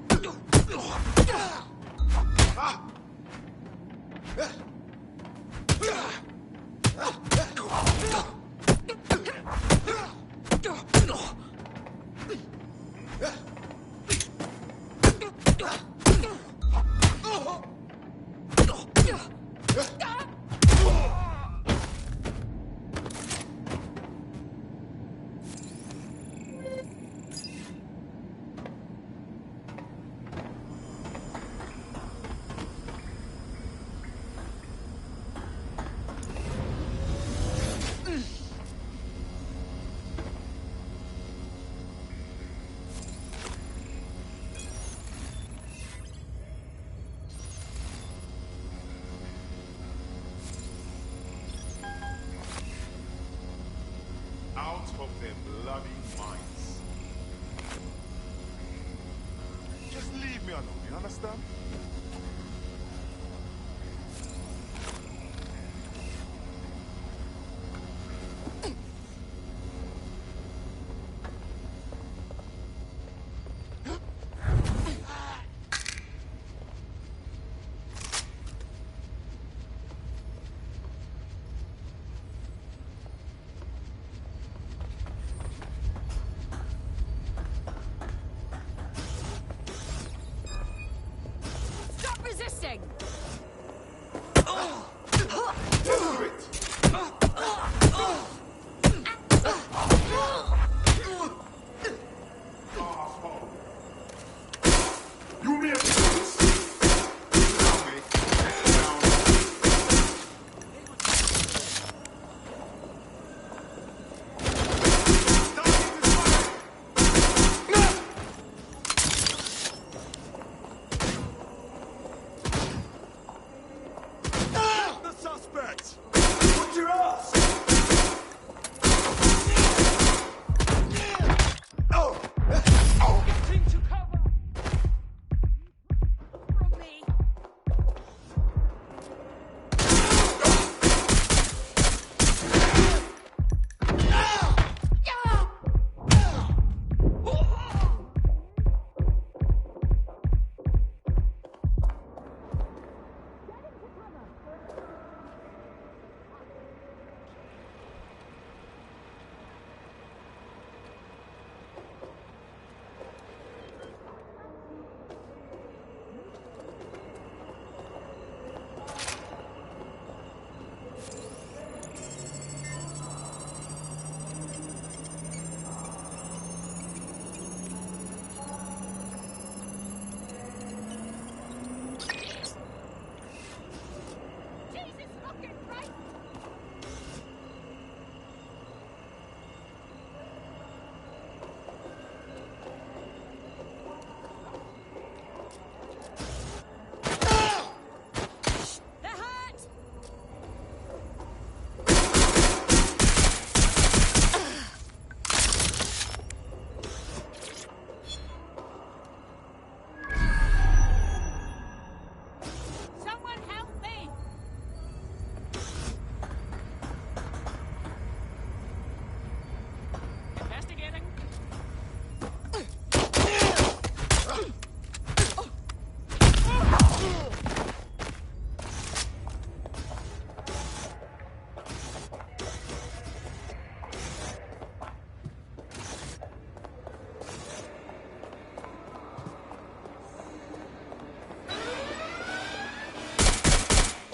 T: Out of their bloody minds. Just leave me alone, you understand?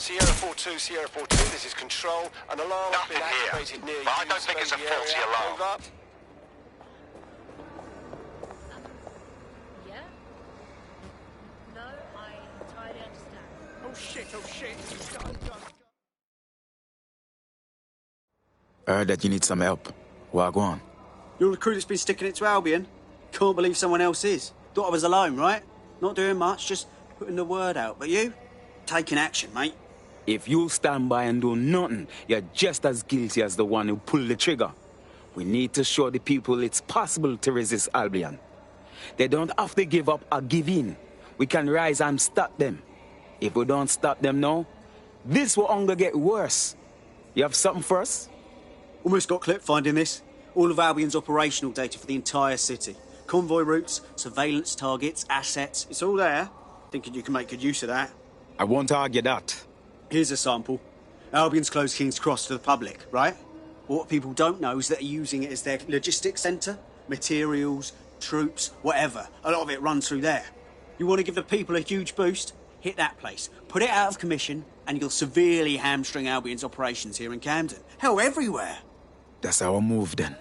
I: Sierra 4-2, Sierra 4-2, this is Control. An alarm has been activated near you.
A: But I don't think it's a faulty alarm.
I: Over.
K: Yeah? No, I entirely understand.
I: Oh shit, oh shit.
S: I heard that you need some help. Wagwan.
C: You're the crew that's been sticking it to Albion? Can't believe someone else is. Thought I was alone, right? Not doing much, just putting the word out. But you? Taking action, mate.
S: If you stand by and do nothing, you're just as guilty as the one who pulled the trigger. We need to show the people it's possible to resist Albion. They don't have to give up or give in. We can rise and stop them. If we don't stop them now, this will only get worse. You have something for us?
C: Almost got clipped finding this. All of Albion's operational data for the entire city. Convoy routes, surveillance targets, assets. It's all there. Thinking you can make good use of that.
S: I won't argue that.
C: Here's a sample. Albion's closed King's Cross to the public, right? What people don't know is that they're using it as their logistics centre. Materials, troops, whatever. A lot of it runs through there. You want to give the people a huge boost? Hit that place. Put it out of commission, and you'll severely hamstring Albion's operations here in Camden. Hell, everywhere.
S: That's our move then.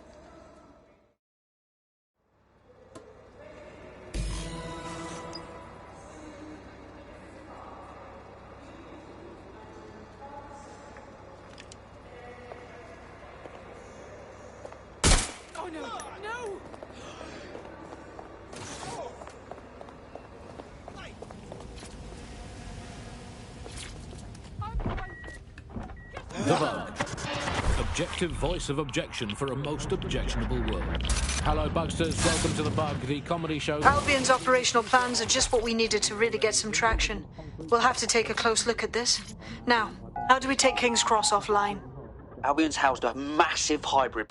K: Oh no, no!
E: The Bug. Objective voice of objection for a most objectionable world. Hello, Bugsters. Welcome to The Bug, the comedy show.
D: Albion's operational plans are just what we needed to really get some traction. We'll have to take a close look at this. Now, how do we take King's Cross offline?
C: Albion's housed a massive hybrid.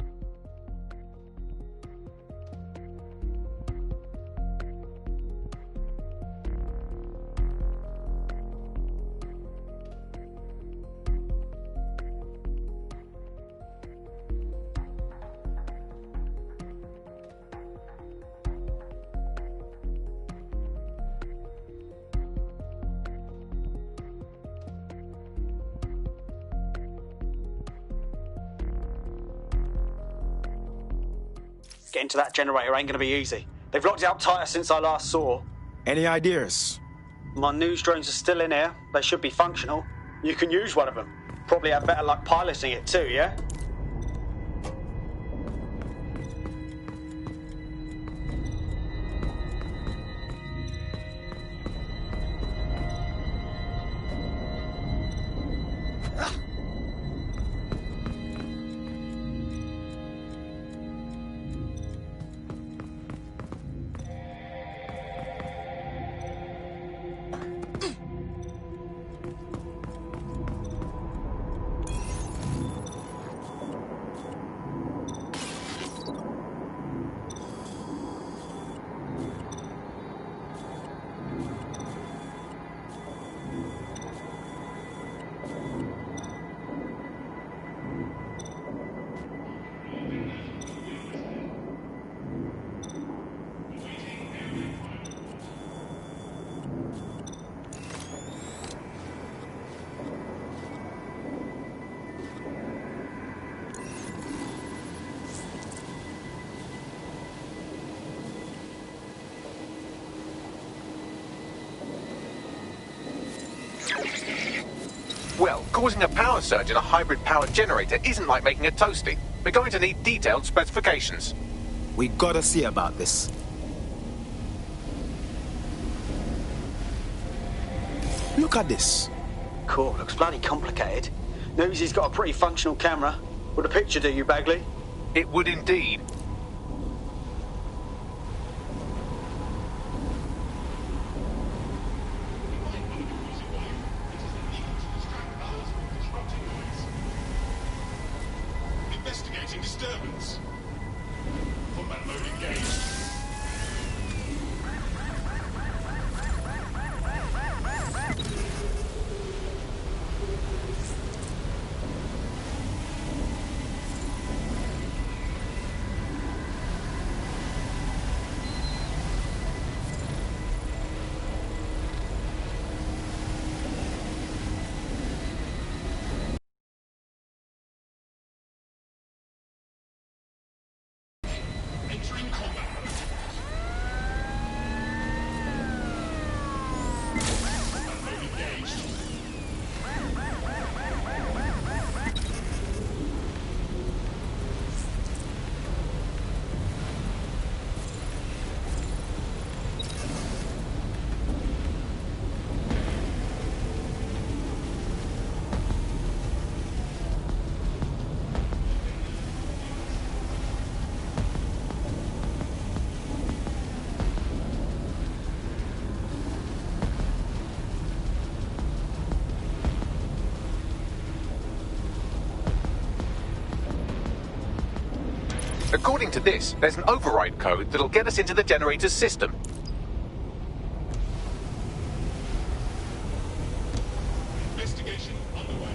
C: Getting to that generator ain't gonna be easy. They've locked it up tighter since I last saw.
S: Any ideas?
C: My news drones are still in here. They should be functional. You can use one of them. Probably have better luck piloting it too, yeah?
B: Well, causing a power surge in a hybrid power generator isn't like making a toasty. We're going to need detailed specifications.
S: We gotta see about this. Look at this.
C: Cool, looks bloody complicated. Nosy's got a pretty functional camera. Would a picture do you, Bagley?
B: It would indeed.
W: Investigating disturbance. Combat mode engaged.
B: According to this, there's an override code that'll get us into the generator's system.
T: Investigation underway.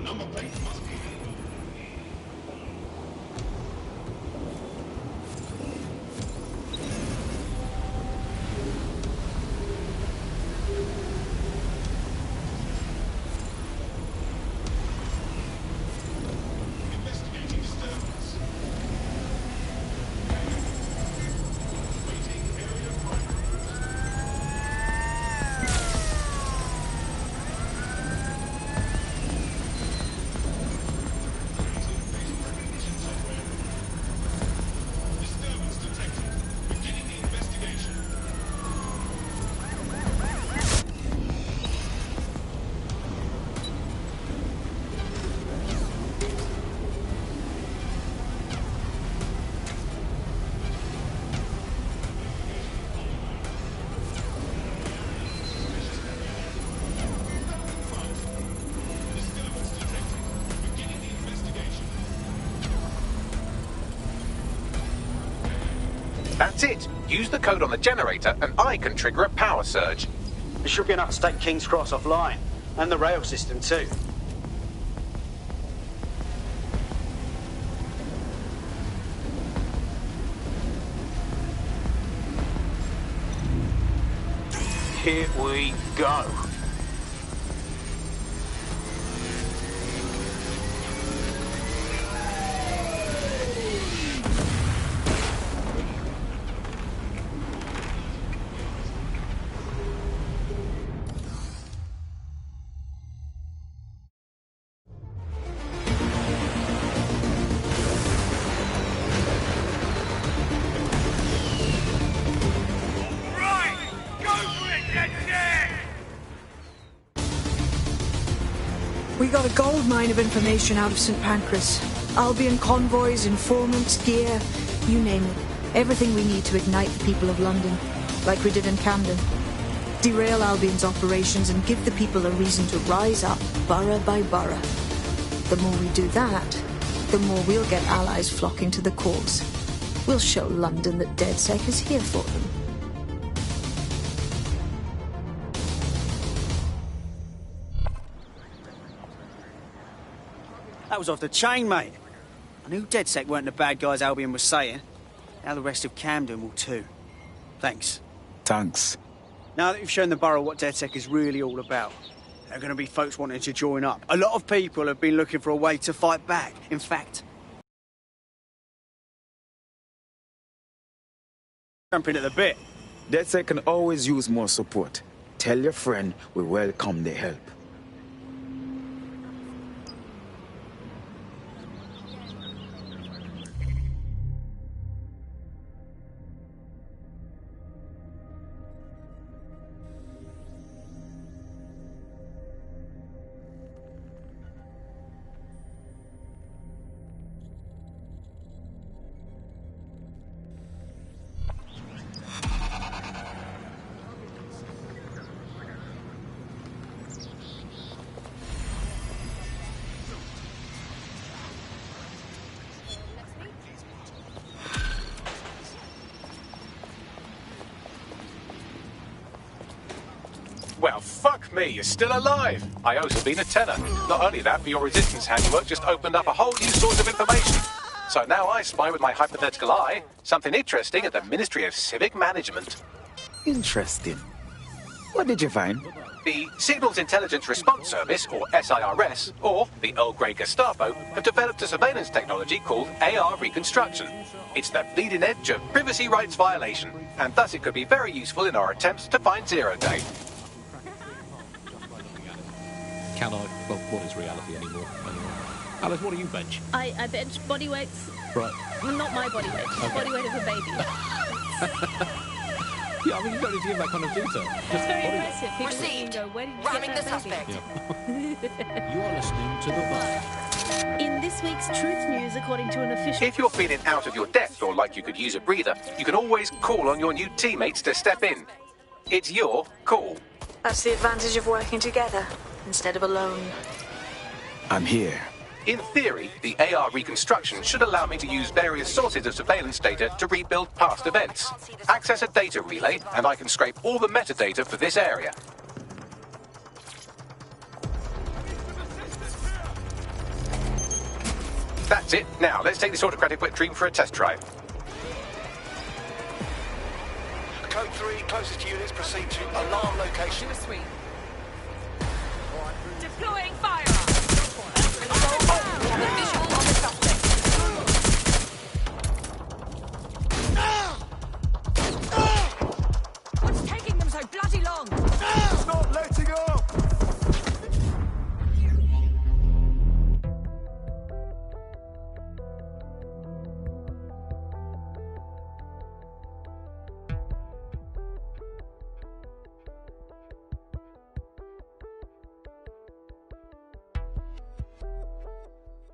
W: number plate must be... Investigating disturbance. Waiting area primary. Disturbance detected. Beginning the investigation. Disturbance detected. Beginning the investigation.
B: That's it. Use the code on the generator and I can trigger a power surge.
C: It should be enough to take King's Cross offline. And the rail system too.
B: Here we go.
W: Right! Go for it, Dead!
D: We got a gold mine of information out of St. Pancras. Albion convoys, informants, gear, you name it. Everything we need to ignite the people of London, like we did in Camden. Derail Albion's operations and give the people a reason to rise up, borough by borough. The more we do that, the more we'll get allies flocking to the cause. We'll show London that DedSec is here for them.
C: That was off the chain, mate. I knew DedSec weren't the bad guys Albion was saying. Now the rest of Camden will too. Thanks.
S: Thanks.
C: Now that you've shown the borough what DedSec is really all about, there are going to be folks wanting to join up. A lot of people have been looking for a way to fight back. In fact, jumping at the bit.
S: DedSec can always use more support. Tell your friend we welcome their help.
B: Well, fuck me, you're still alive. I owe Sabine a tenner. Not only that, but your resistance handiwork just opened up a whole new source of information. So now I spy with my hypothetical eye something interesting at the Ministry of Civic Management.
S: Interesting. What did you find?
B: The Signals Intelligence Response Service, or SIRS, or the Earl Grey Gestapo, have developed a surveillance technology called AR Reconstruction. It's the bleeding edge of privacy rights violation, and thus it could be very useful in our attempts to find Zero Day.
E: Can I? Well, what is reality anymore? Alice, what do you bench?
J: I bench body weights.
E: Right.
J: Well, not my body weight.
E: Okay.
J: Body weight of a baby.
E: Yeah, I mean, you don't need to give that kind of detail. Just
J: It's very
E: body weight.
J: impressive. People
W: Received.
J: Go, where did you
W: Ramming
J: get
W: the
J: that baby?
W: suspect.
E: You are listening to The Bug.
J: In this week's Truth News, according to an official...
B: If you're feeling out of your depth or like you could use a breather, you can always call on your new teammates to step in. It's your call.
D: That's the advantage of working together instead of alone.
S: I'm here.
B: In theory, the AR reconstruction should allow me to use various sources of surveillance data to rebuild past events. Access a data relay, and I can scrape all the metadata for this area. That's it. Now, let's take this autocratic wet dream for a test drive.
I: Code 3, closest units proceed to alarm location.
L: Deploying firearm. Control, we have a visual on the suspect. What's taking them so bloody long?
W: Stop letting up!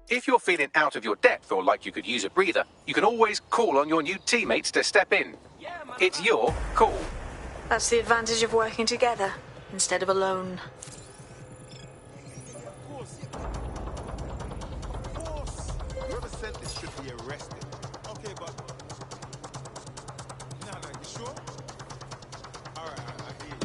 B: If you're feeling out of your depth or like you could use a breather, you can always call on your new teammates to step in. It's your call.
D: That's the advantage of working together instead of alone.
W: Whoever sent this should be arrested. Okay, but... No, you sure? Alright, I hear you.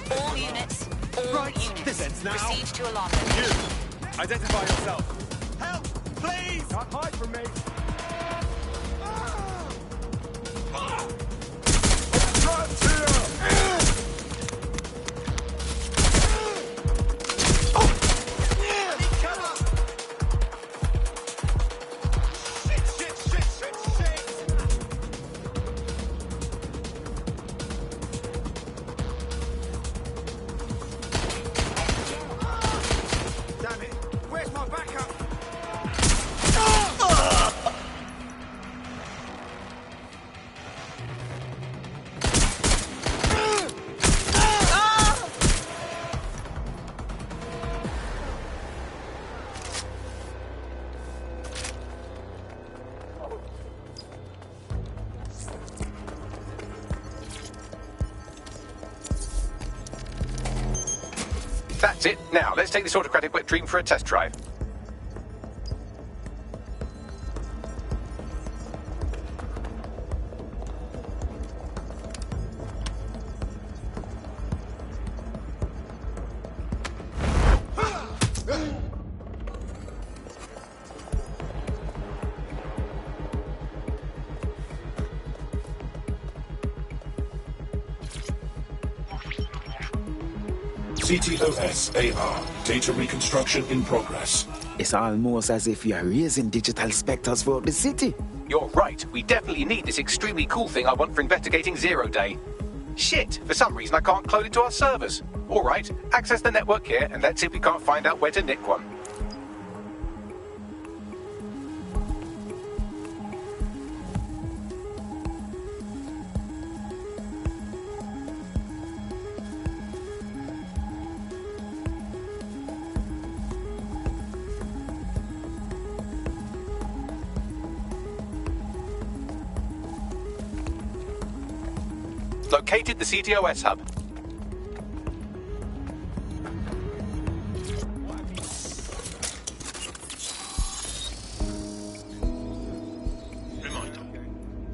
L: All units, proceed to alarm.
W: You! Identify yourself. Help! Please! Can't hide from me. Damn it! Where's my backup?
B: That's it. Now, let's take this autocratic wet dream for a test drive.
G: CTOS AR. Data reconstruction in progress.
S: It's almost as if you're raising digital specters throughout the city.
B: You're right. We definitely need this extremely cool thing I want for investigating Zero Day. Shit, for some reason I can't clone it to our servers. All right, access the network here and let's see if we can't find out where to nick one. Located the CTOS hub.
G: Reminder.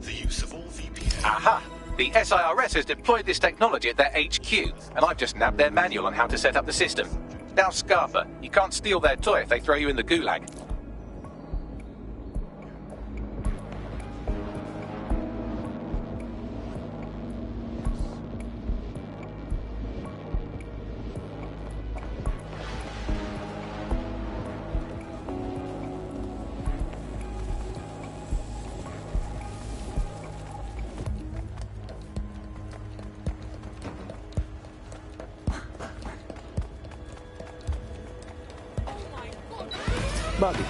G: The use of all VPN.
B: Aha! The SIRS has deployed this technology at their HQ, and I've just nabbed their manual on how to set up the system. Now, Scarper, you can't steal their toy if they throw you in the gulag.
S: Bobby,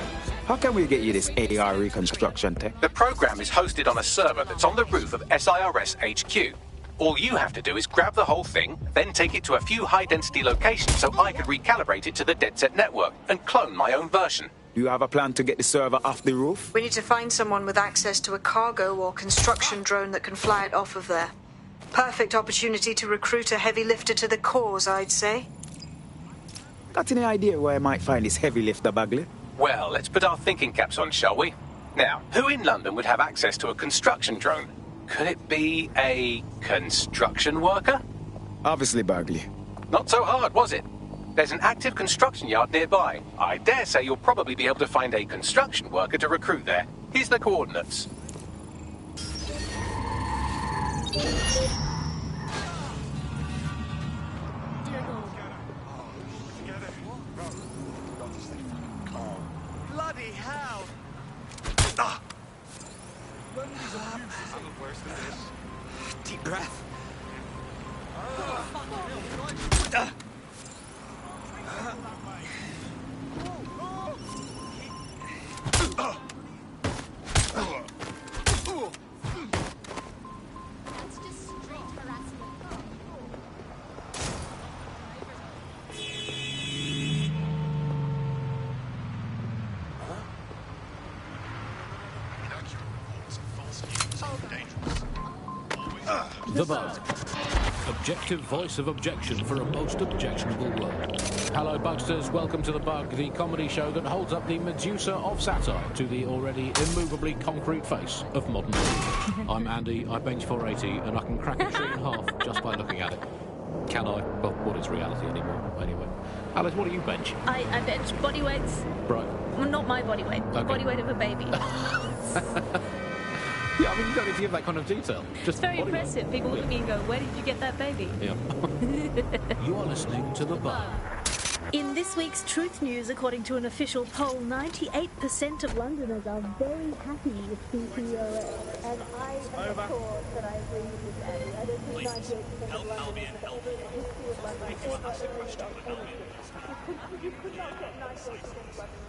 S: how can we get you this AR reconstruction tech?
B: The program is hosted on a server that's on the roof of SIRS HQ. All you have to do is grab the whole thing, then take it to a few high-density locations so I could recalibrate it to the DedSec network and clone my own version.
S: Do you have a plan to get the server off the roof?
D: We need to find someone with access to a cargo or construction drone that can fly it off of there. Perfect opportunity to recruit a heavy lifter to the cause, I'd say.
S: Got any idea where I might find this heavy lifter, Bagley?
B: Well, let's put our thinking caps on, shall we? Now, who in London would have access to a construction drone? Could it be a construction worker?
S: Obviously, Bagley.
B: Not so hard, was it? There's an active construction yard nearby. I dare say you'll probably be able to find a construction worker to recruit there. Here's the coordinates.
W: Bloody hell!
C: Deep breath.
E: The Bug. Objective voice of objection for a most objectionable world. Hello, Bugsters. Welcome to The Bug, the comedy show that holds up the Medusa of satire to the already immovably concrete face of modern life. I'm Andy, I bench 480, and I can crack a tree in half just by looking at it. Can I? Well, what is reality anymore, anyway? Alice, what do you bench?
J: I bench body weights.
E: Right.
J: Well, not my body weight. The body weight of a baby.
E: Yeah, I mean, you don't need to give that kind of detail. Just
J: It's very impressive. People look at me and go, where did you get that baby?
E: Yeah. You are listening to The Bug.
J: In this week's Truth News, according to an official poll, 98% of Londoners are very happy with CTOS. And I am not sure that I agree with this, Andy. I don't think 98% of Londoners have ever in the history of London ever agreed on anything. You could not get 98% of Londoners.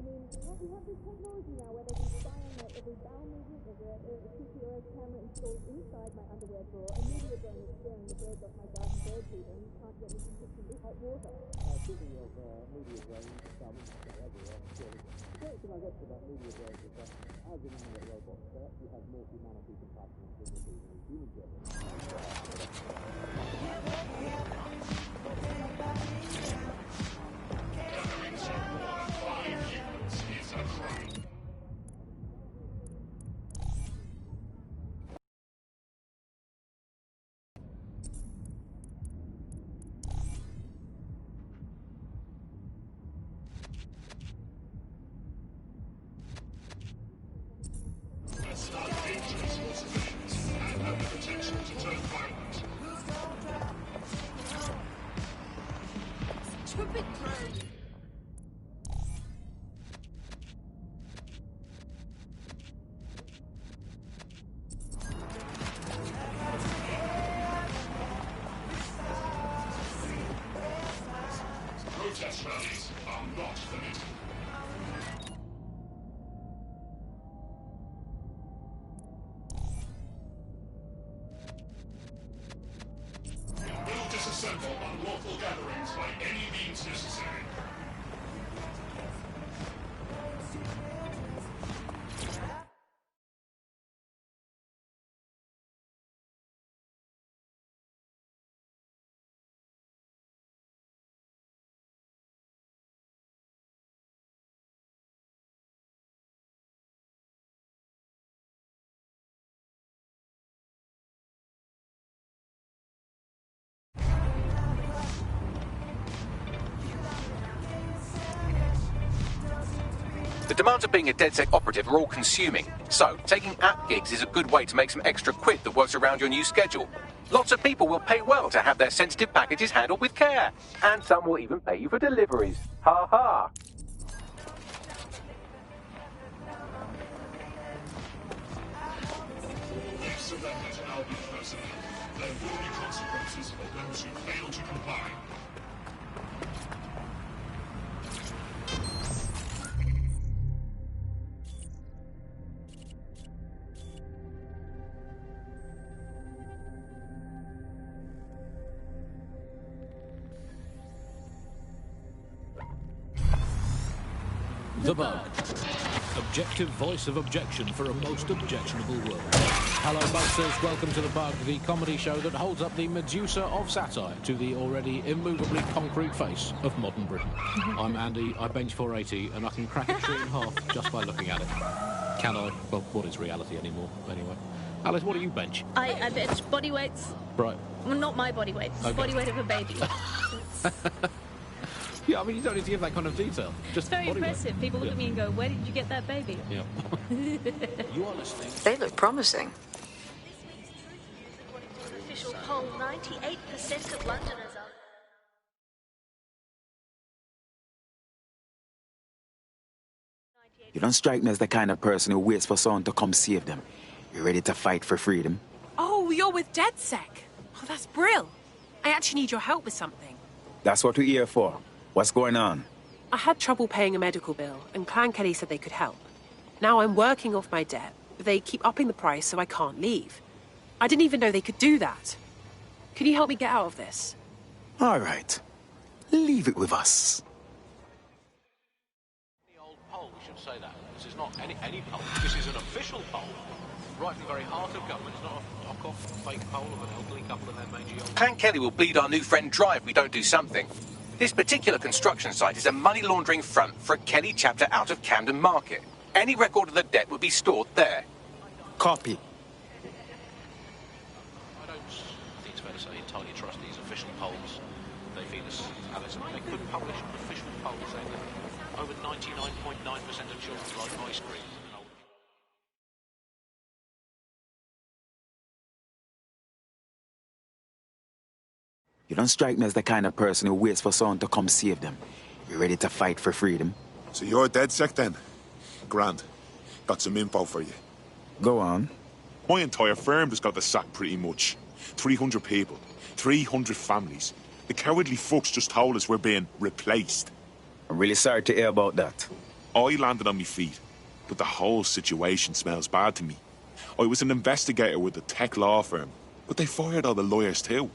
J: I mean, we have this technology now where they can spy on my every bowel movement. There's a CCOS camera installed inside my underwear drawer. A media drone is scaring the birds off my garden bird feeder and you can't get me consistently hot water.
Q: Speaking of media drones, everywhere. The great thing I get to about media drones is that as an internet robot, they actually have more humanity, compassion, and dignity than human drones.
B: The demands of being a DedSec operative are all-consuming, so taking app gigs is a good way to make some extra quid that works around your new schedule. Lots of people will pay well to have their sensitive packages handled with care, and some will even pay you for deliveries. Ha ha!
G: There will be consequences for those who fail to comply.
E: The Bug. Objective voice of objection for a most objectionable world. Hello, Bugsters. Welcome to The Bug, the comedy show that holds up the Medusa of satire to the already immovably concrete face of modern Britain. I'm Andy, I bench 480, and I can crack a tree in half just by looking at it. Can I? Well, what is reality anymore, anyway? Alice, what do you bench?
J: I bench body weights.
E: Right.
J: Well, not my body weight.
E: Okay.
J: Body weight of a baby.
E: Yeah, I mean, you don't need to give that kind of detail. Just
J: It's very
E: body weight.
J: impressive. People look at me and go, where did you get that baby?
E: Yeah. You are listening.
D: They look promising.
J: Official poll, 98% of Londoners are...
S: You don't strike me as the kind of person who waits for someone to come save them. You're ready to fight for freedom.
M: Oh, you're with DedSec. Oh, that's brill. I actually need your help with something.
S: That's what we're here for. What's going on?
M: I had trouble paying a medical bill, and Clan Kelly said they could help. Now I'm working off my debt, but they keep upping the price so I can't leave. I didn't even know they could do that. Can you help me get out of this?
S: All right. Leave it with us.
E: The old poll, we should say that. This is not any poll. This is an official poll. Right in the very heart of government. It's not a knock-off fake poll of an elderly couple and their mangy old...
B: Clan Kelly will bleed our new friend dry if we don't do something. This particular construction site is a money laundering front for a Kelly chapter out of Camden Market. Any record of the debt would be stored there.
S: Copy.
E: I think it's fair to say entirely trust these official polls. They feed us, Alice, I mean, they could publish an official poll saying that over 99.9% of children like ice cream.
S: You don't strike me as the kind of person who waits for someone to come save them. You're ready to fight for freedom.
G: So you're DedSec then? Grand. Got some info for you.
S: Go on.
G: My entire firm just got the sack pretty much. 300 people. 300 families. The cowardly fucks just told us we're being replaced.
S: I'm really sorry to hear about that.
G: I landed on my feet, but the whole situation smells bad to me. I was an investigator with a tech law firm, but they fired all the lawyers too.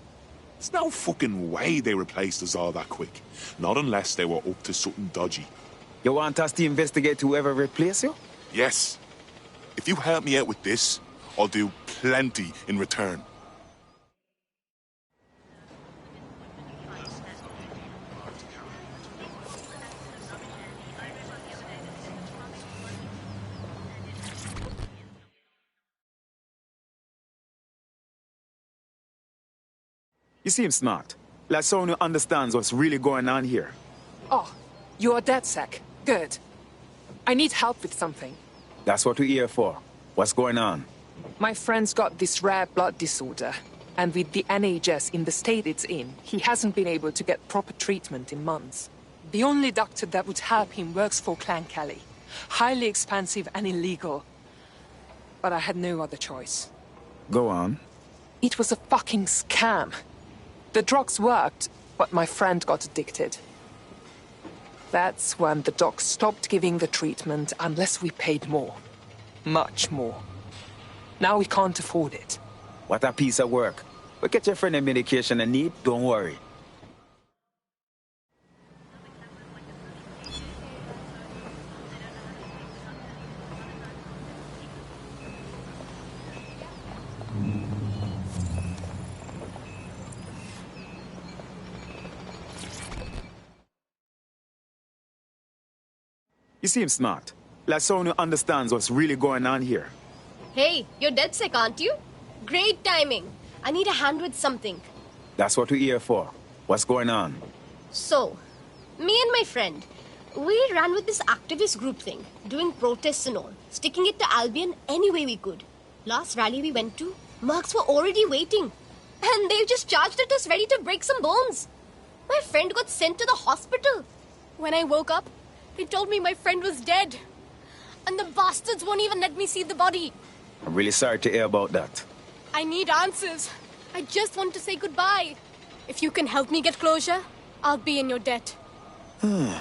G: There's no fucking way they replaced us all that quick. Not unless they were up to something dodgy.
S: You want us to investigate whoever replaced you?
G: Yes. If you help me out with this, I'll do plenty in return.
S: You seem smart. Like someone who understands what's really going on here.
M: Oh, you're DedSec. Good. I need help with something.
S: That's what we're here for. What's going on?
M: My friend's got this rare blood disorder, and with the NHS in the state it's in, he hasn't been able to get proper treatment in months. The only doctor that would help him works for Clan Kelly. Highly expensive and illegal. But I had no other choice.
S: Go on.
M: It was a fucking scam. The drugs worked, but my friend got addicted. That's when the doc stopped giving the treatment unless we paid more. Much more. Now we can't afford it.
S: What a piece of work. We'll get your friend the medication and need, don't worry. You seem smart. Like someone who understands what's really going on here.
N: Hey, you're DedSec, aren't you? Great timing. I need a hand with something.
S: That's what we're here for. What's going on?
N: So, me and my friend,
P: We ran with this activist group thing, doing protests and all, sticking it to Albion any way we could. Last rally we went to, mercs were already waiting. And they just charged at us ready to break some bones. My friend got sent to the hospital. When I woke up, they told me my friend was dead. And the bastards won't even let me see the body.
S: I'm really sorry to hear about that.
P: I need answers. I just want to say goodbye. If you can help me get closure, I'll be in your debt.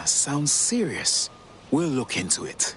S: Sounds serious. We'll look into it.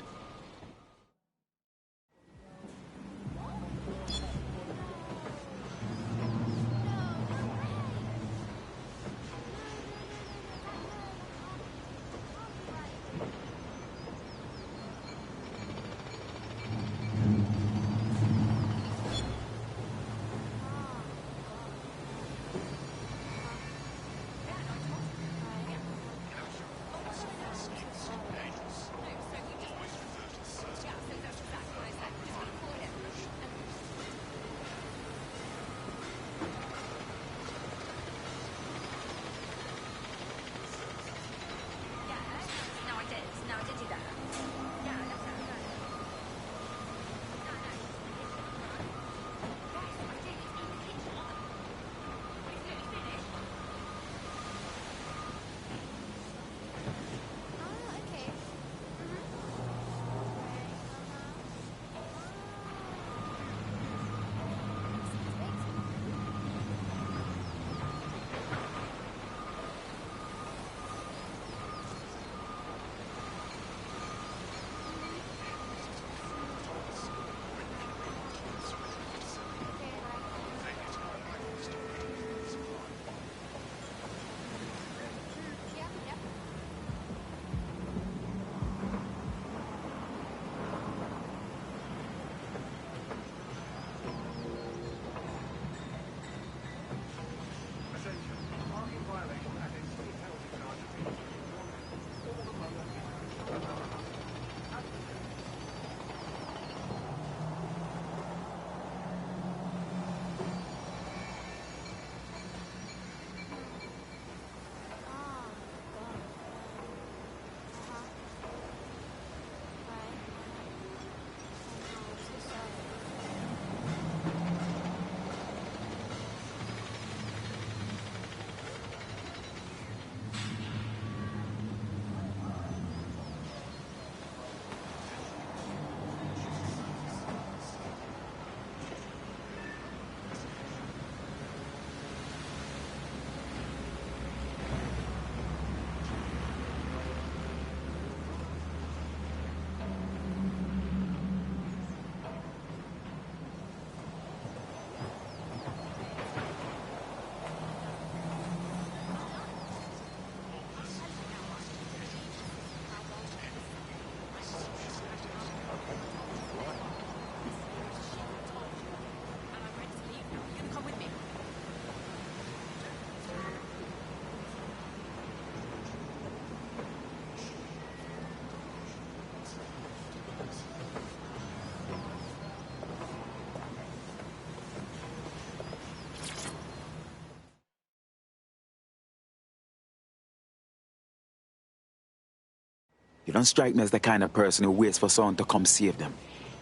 S: You don't strike me as the kind of person who waits for someone to come save them.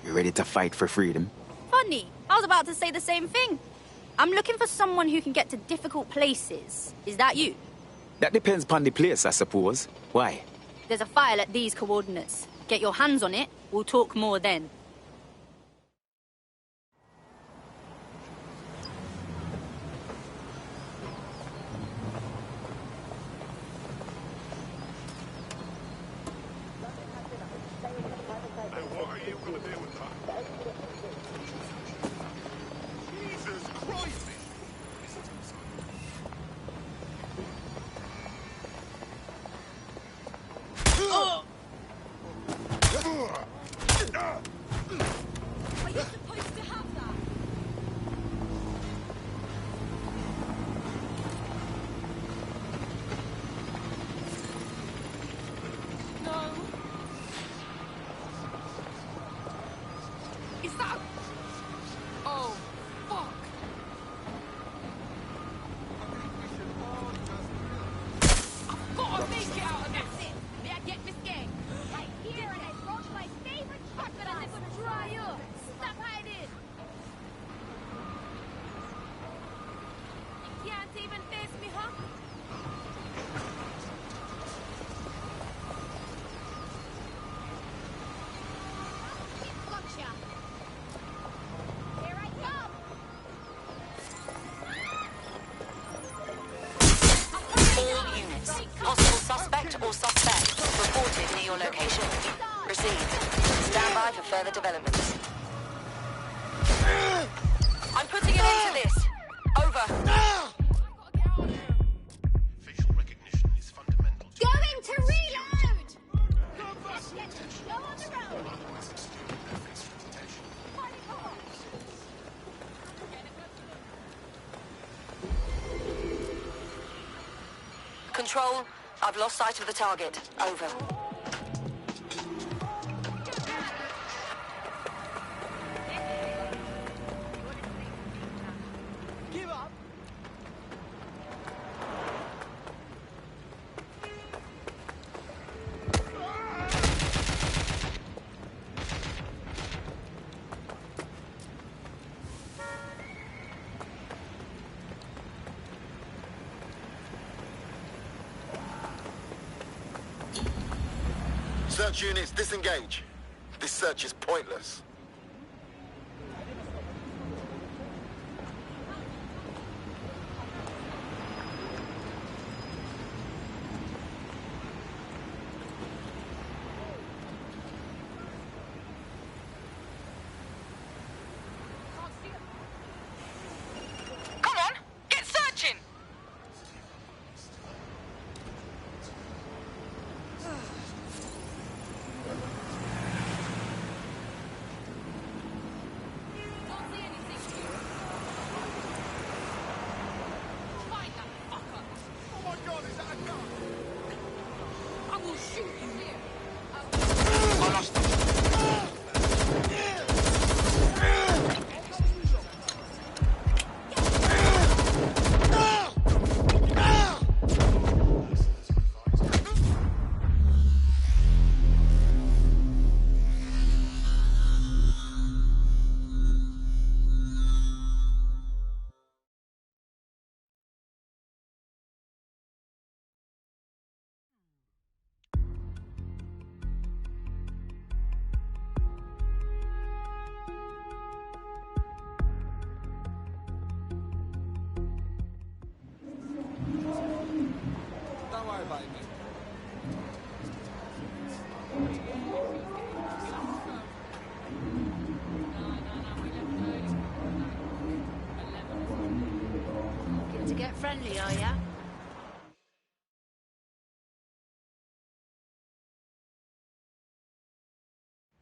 S: You're ready to fight for freedom.
U: Funny, I was about to say the same thing. I'm looking for someone who can get to difficult places. Is that you?
S: That depends upon the place, I suppose. Why?
U: There's a file at these coordinates. Get your hands on it, we'll talk more then.
L: or suspect reported near your location. Received. Stand by for further developments. I'm putting an end to this. Over.
N: Going to reload!
L: Control, I've lost sight of the target. Over.
H: Give up!
A: Search units, disengage. This search is pointless.
L: Come on, get searching!
H: Don't worry about it, mate.
U: Looking to get friendly, are ya?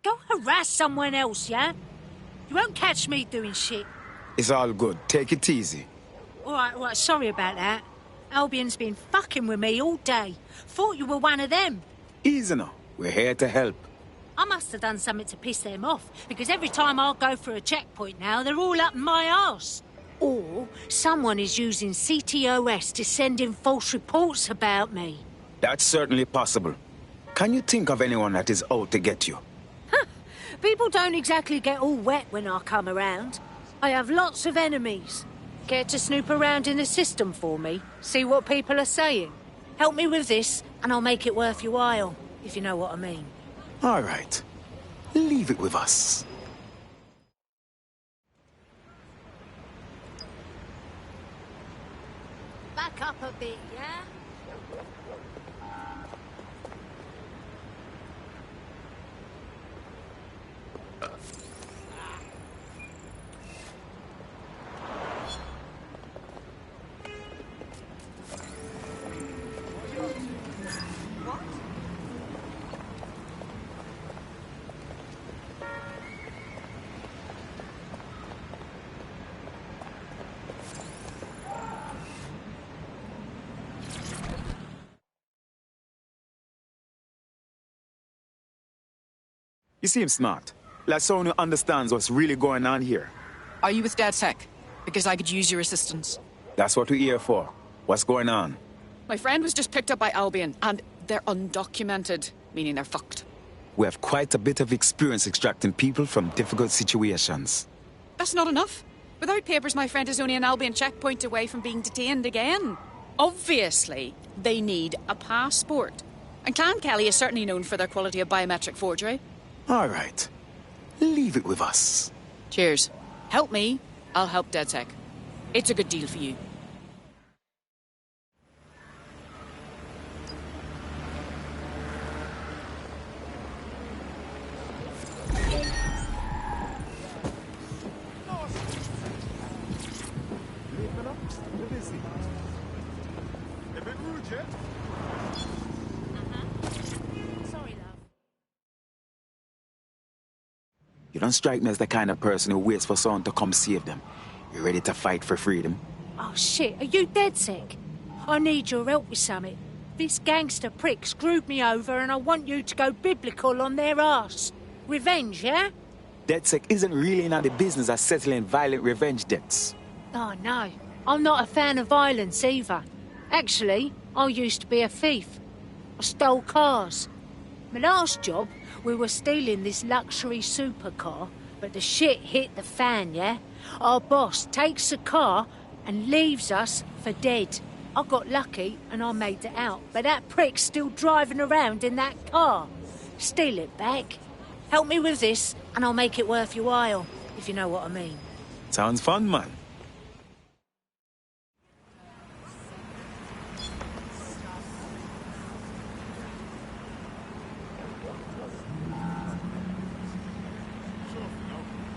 U: Go harass someone else, yeah? You won't catch me doing shit.
S: It's all good. Take it easy.
U: All right, sorry about that. Albion's been fucking with me all day. Thought you were one of them.
S: Easy now. We're here to help.
U: I must have done something to piss them off, because every time I go for a checkpoint now, they're all up my arse. Or someone is using CTOS to send in false reports about me.
S: That's certainly possible. Can you think of anyone that is out to get you?
U: People don't exactly get all wet when I come around. I have lots of enemies. Care to snoop around in the system for me? See what people are saying? Help me with this, and I'll make it worth your while, if you know what I mean.
S: All right. Leave it with us.
U: Back up a bit, yeah?
S: You seem smart. Like someone who understands what's really going on here.
F: Are you with DedSec? Because I could use your assistance.
S: That's what we're here for. What's going on?
F: My friend was just picked up by Albion, and they're undocumented, meaning they're fucked.
S: We have quite a bit of experience extracting people from difficult situations.
F: That's not enough. Without papers, my friend is only an Albion checkpoint away from being detained again. Obviously, they need a passport. And Clan Kelly is certainly known for their quality of biometric forgery.
S: All right. Leave it with us.
F: Cheers. Help me, I'll help DedSec. It's a good deal for you.
S: You don't strike me as the kind of person who waits for someone to come save them. You're ready to fight for freedom.
U: Oh, shit. Are you dead sick? I need your help with something. This gangster prick screwed me over and I want you to go biblical on their arse. Revenge, yeah?
S: DedSec isn't really in the business of settling violent revenge debts.
U: Oh, no. I'm not a fan of violence either. Actually, I used to be a thief. I stole cars. My last job, we were stealing this luxury supercar, but the shit hit the fan, yeah? Our boss takes the car and leaves us for dead. I got lucky and I made it out, but that prick's still driving around in that car. Steal it back. Help me with this and I'll make it worth your while, if you know what I mean.
S: Sounds fun, man.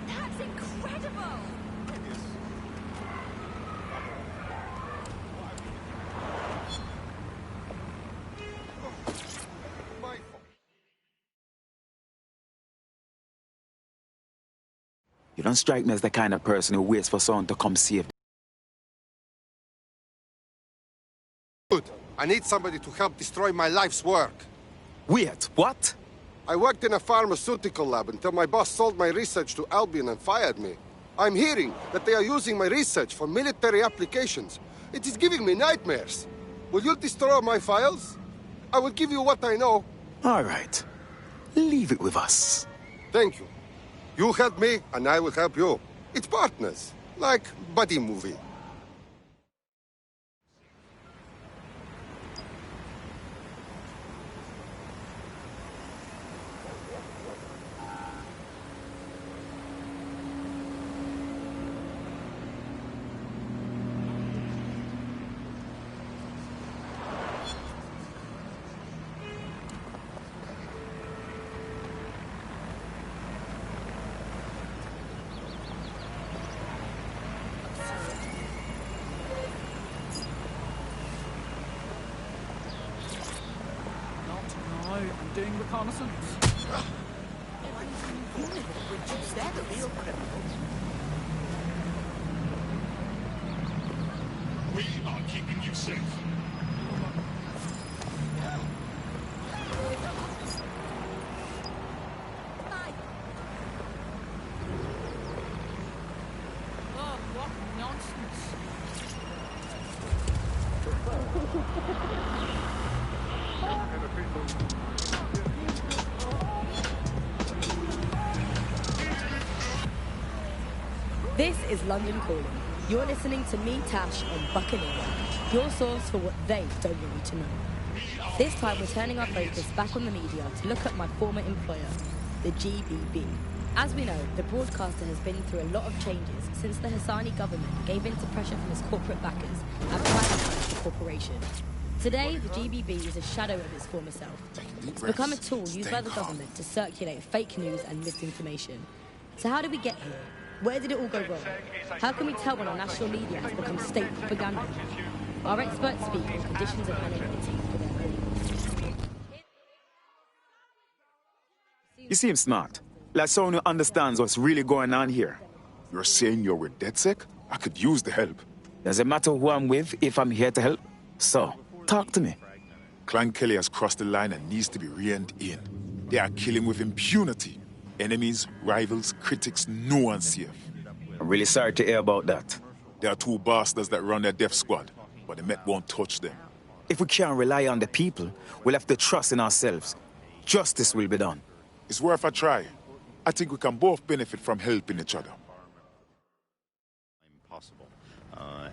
K: That's incredible!
S: You don't strike me as the kind of person who waits for someone to come save them.
I: Good. I need somebody to help destroy my life's work.
S: Wait, what?
I: I worked in a pharmaceutical lab until my boss sold my research to Albion and fired me. I'm hearing that they are using my research for military applications. It is giving me nightmares. Will you destroy my files? I will give you what I know.
S: All right. Leave it with us.
I: Thank you. You help me, and I will help you. It's partners, like buddy movie.
E: I'm doing reconnaissance.
H: They're the real criminals.
G: We are keeping you safe.
F: Oh, what nonsense.
O: This is London Calling. You're listening to me, Tash, on Buccaneer, your source for what they don't want you to know. This time we're turning our focus back on the media to look at my former employer, the GBB. As we know, the broadcaster has been through a lot of changes since the Hassani government gave in to pressure from its corporate backers and privatised the corporation. Today, the GBB is a shadow of its former self. It's become a tool used by the government to circulate fake news and misinformation. So how did we get here? Where did it all go wrong? How can we tell when our national media has become state propaganda? Our experts speak on conditions of anonymity for their audience.
S: You seem smart. Like someone who understands what's really going on here.
G: You're saying you're with DedSec? I could use the help.
S: Does it matter who I'm with if I'm here to help? So, talk to me.
G: Clan Kelly has crossed the line and needs to be reined in. They are killing with impunity. Enemies, rivals, critics, no one's safe.
S: I'm really sorry to hear about that.
G: There are two bastards that run their death squad, but the Met won't touch them.
S: If we can't rely on the people, we'll have to trust in ourselves. Justice will be done.
G: It's worth a try. I think we can both benefit from helping each other.
R: Impossible.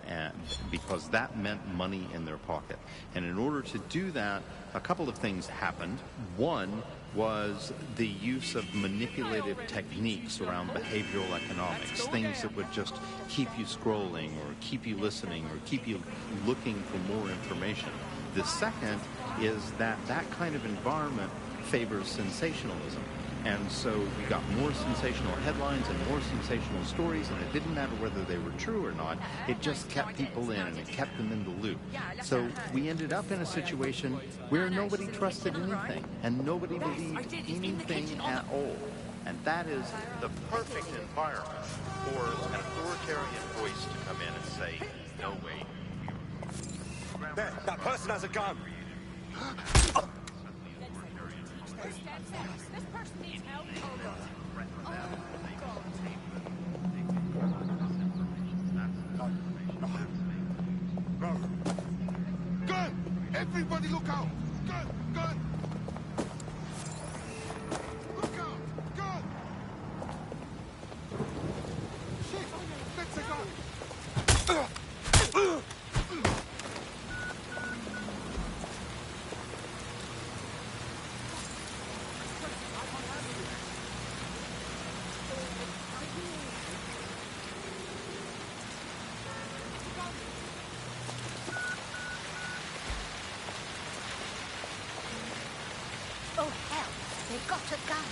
R: And because that meant money in their pocket. And in order to do that, a couple of things happened. One was the use of manipulative techniques around behavioral economics, things that would just keep you scrolling or keep you listening or keep you looking for more information. The second is that kind of environment favors sensationalism. And so we got more sensational headlines and more sensational stories, and it didn't matter whether they were true or not. It just kept people in, and it kept them in the loop. So we ended up in a situation where nobody trusted anything, and nobody believed anything at all. And that is the perfect environment for an authoritarian voice to come in and say, no way.
T: There, that person has a gun.
U: This person needs help.
I: Gun! Everybody look out! Gun! Gun! Look out! Gun! Shit! That's a gun!
U: Oh, hell. They've got a gun.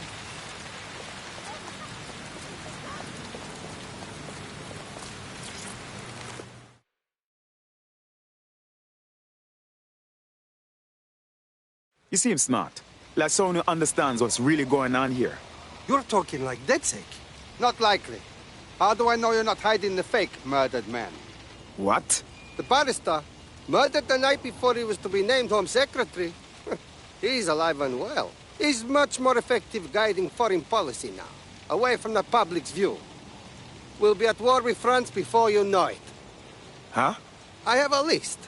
S: You seem smart. Like someone who understands what's really going on here.
I: You're talking like DedSec. Not likely. How do I know you're not hiding the fake murdered man?
S: What?
I: The barrister murdered the night before he was to be named Home Secretary. He's alive and well. He's much more effective guiding foreign policy now, away from the public's view. We'll be at war with France before you know it.
S: Huh?
I: I have a list.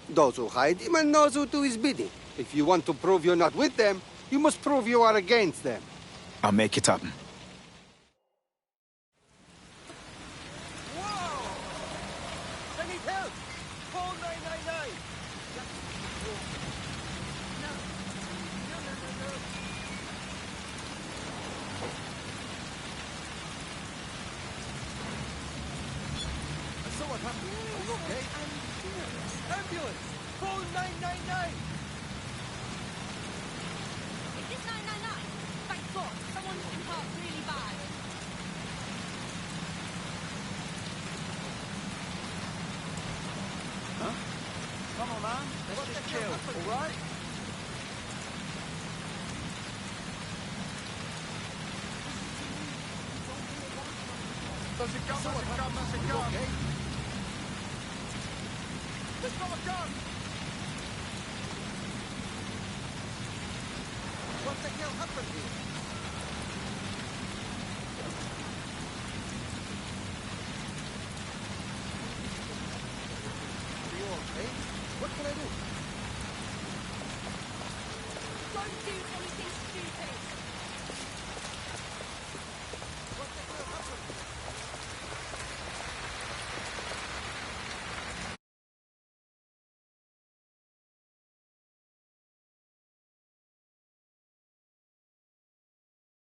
I: Those who hide him and those who do his bidding. If you want to prove you're not with them, you must prove you are against them.
S: I'll make it happen.
T: Whoa! I need help! Call 999! So what happened? Are you okay? Ambulance! Call 999!
U: Is this 999? Thank God. Someone's been hurt really bad.
T: Huh? Come on, man. Let's just chill, all right? There's a gun, there's a gun, there's a gun. Okay? There's got a gun! What the hell happened here? Are you okay? What can I do?
U: Don't do anything stupid.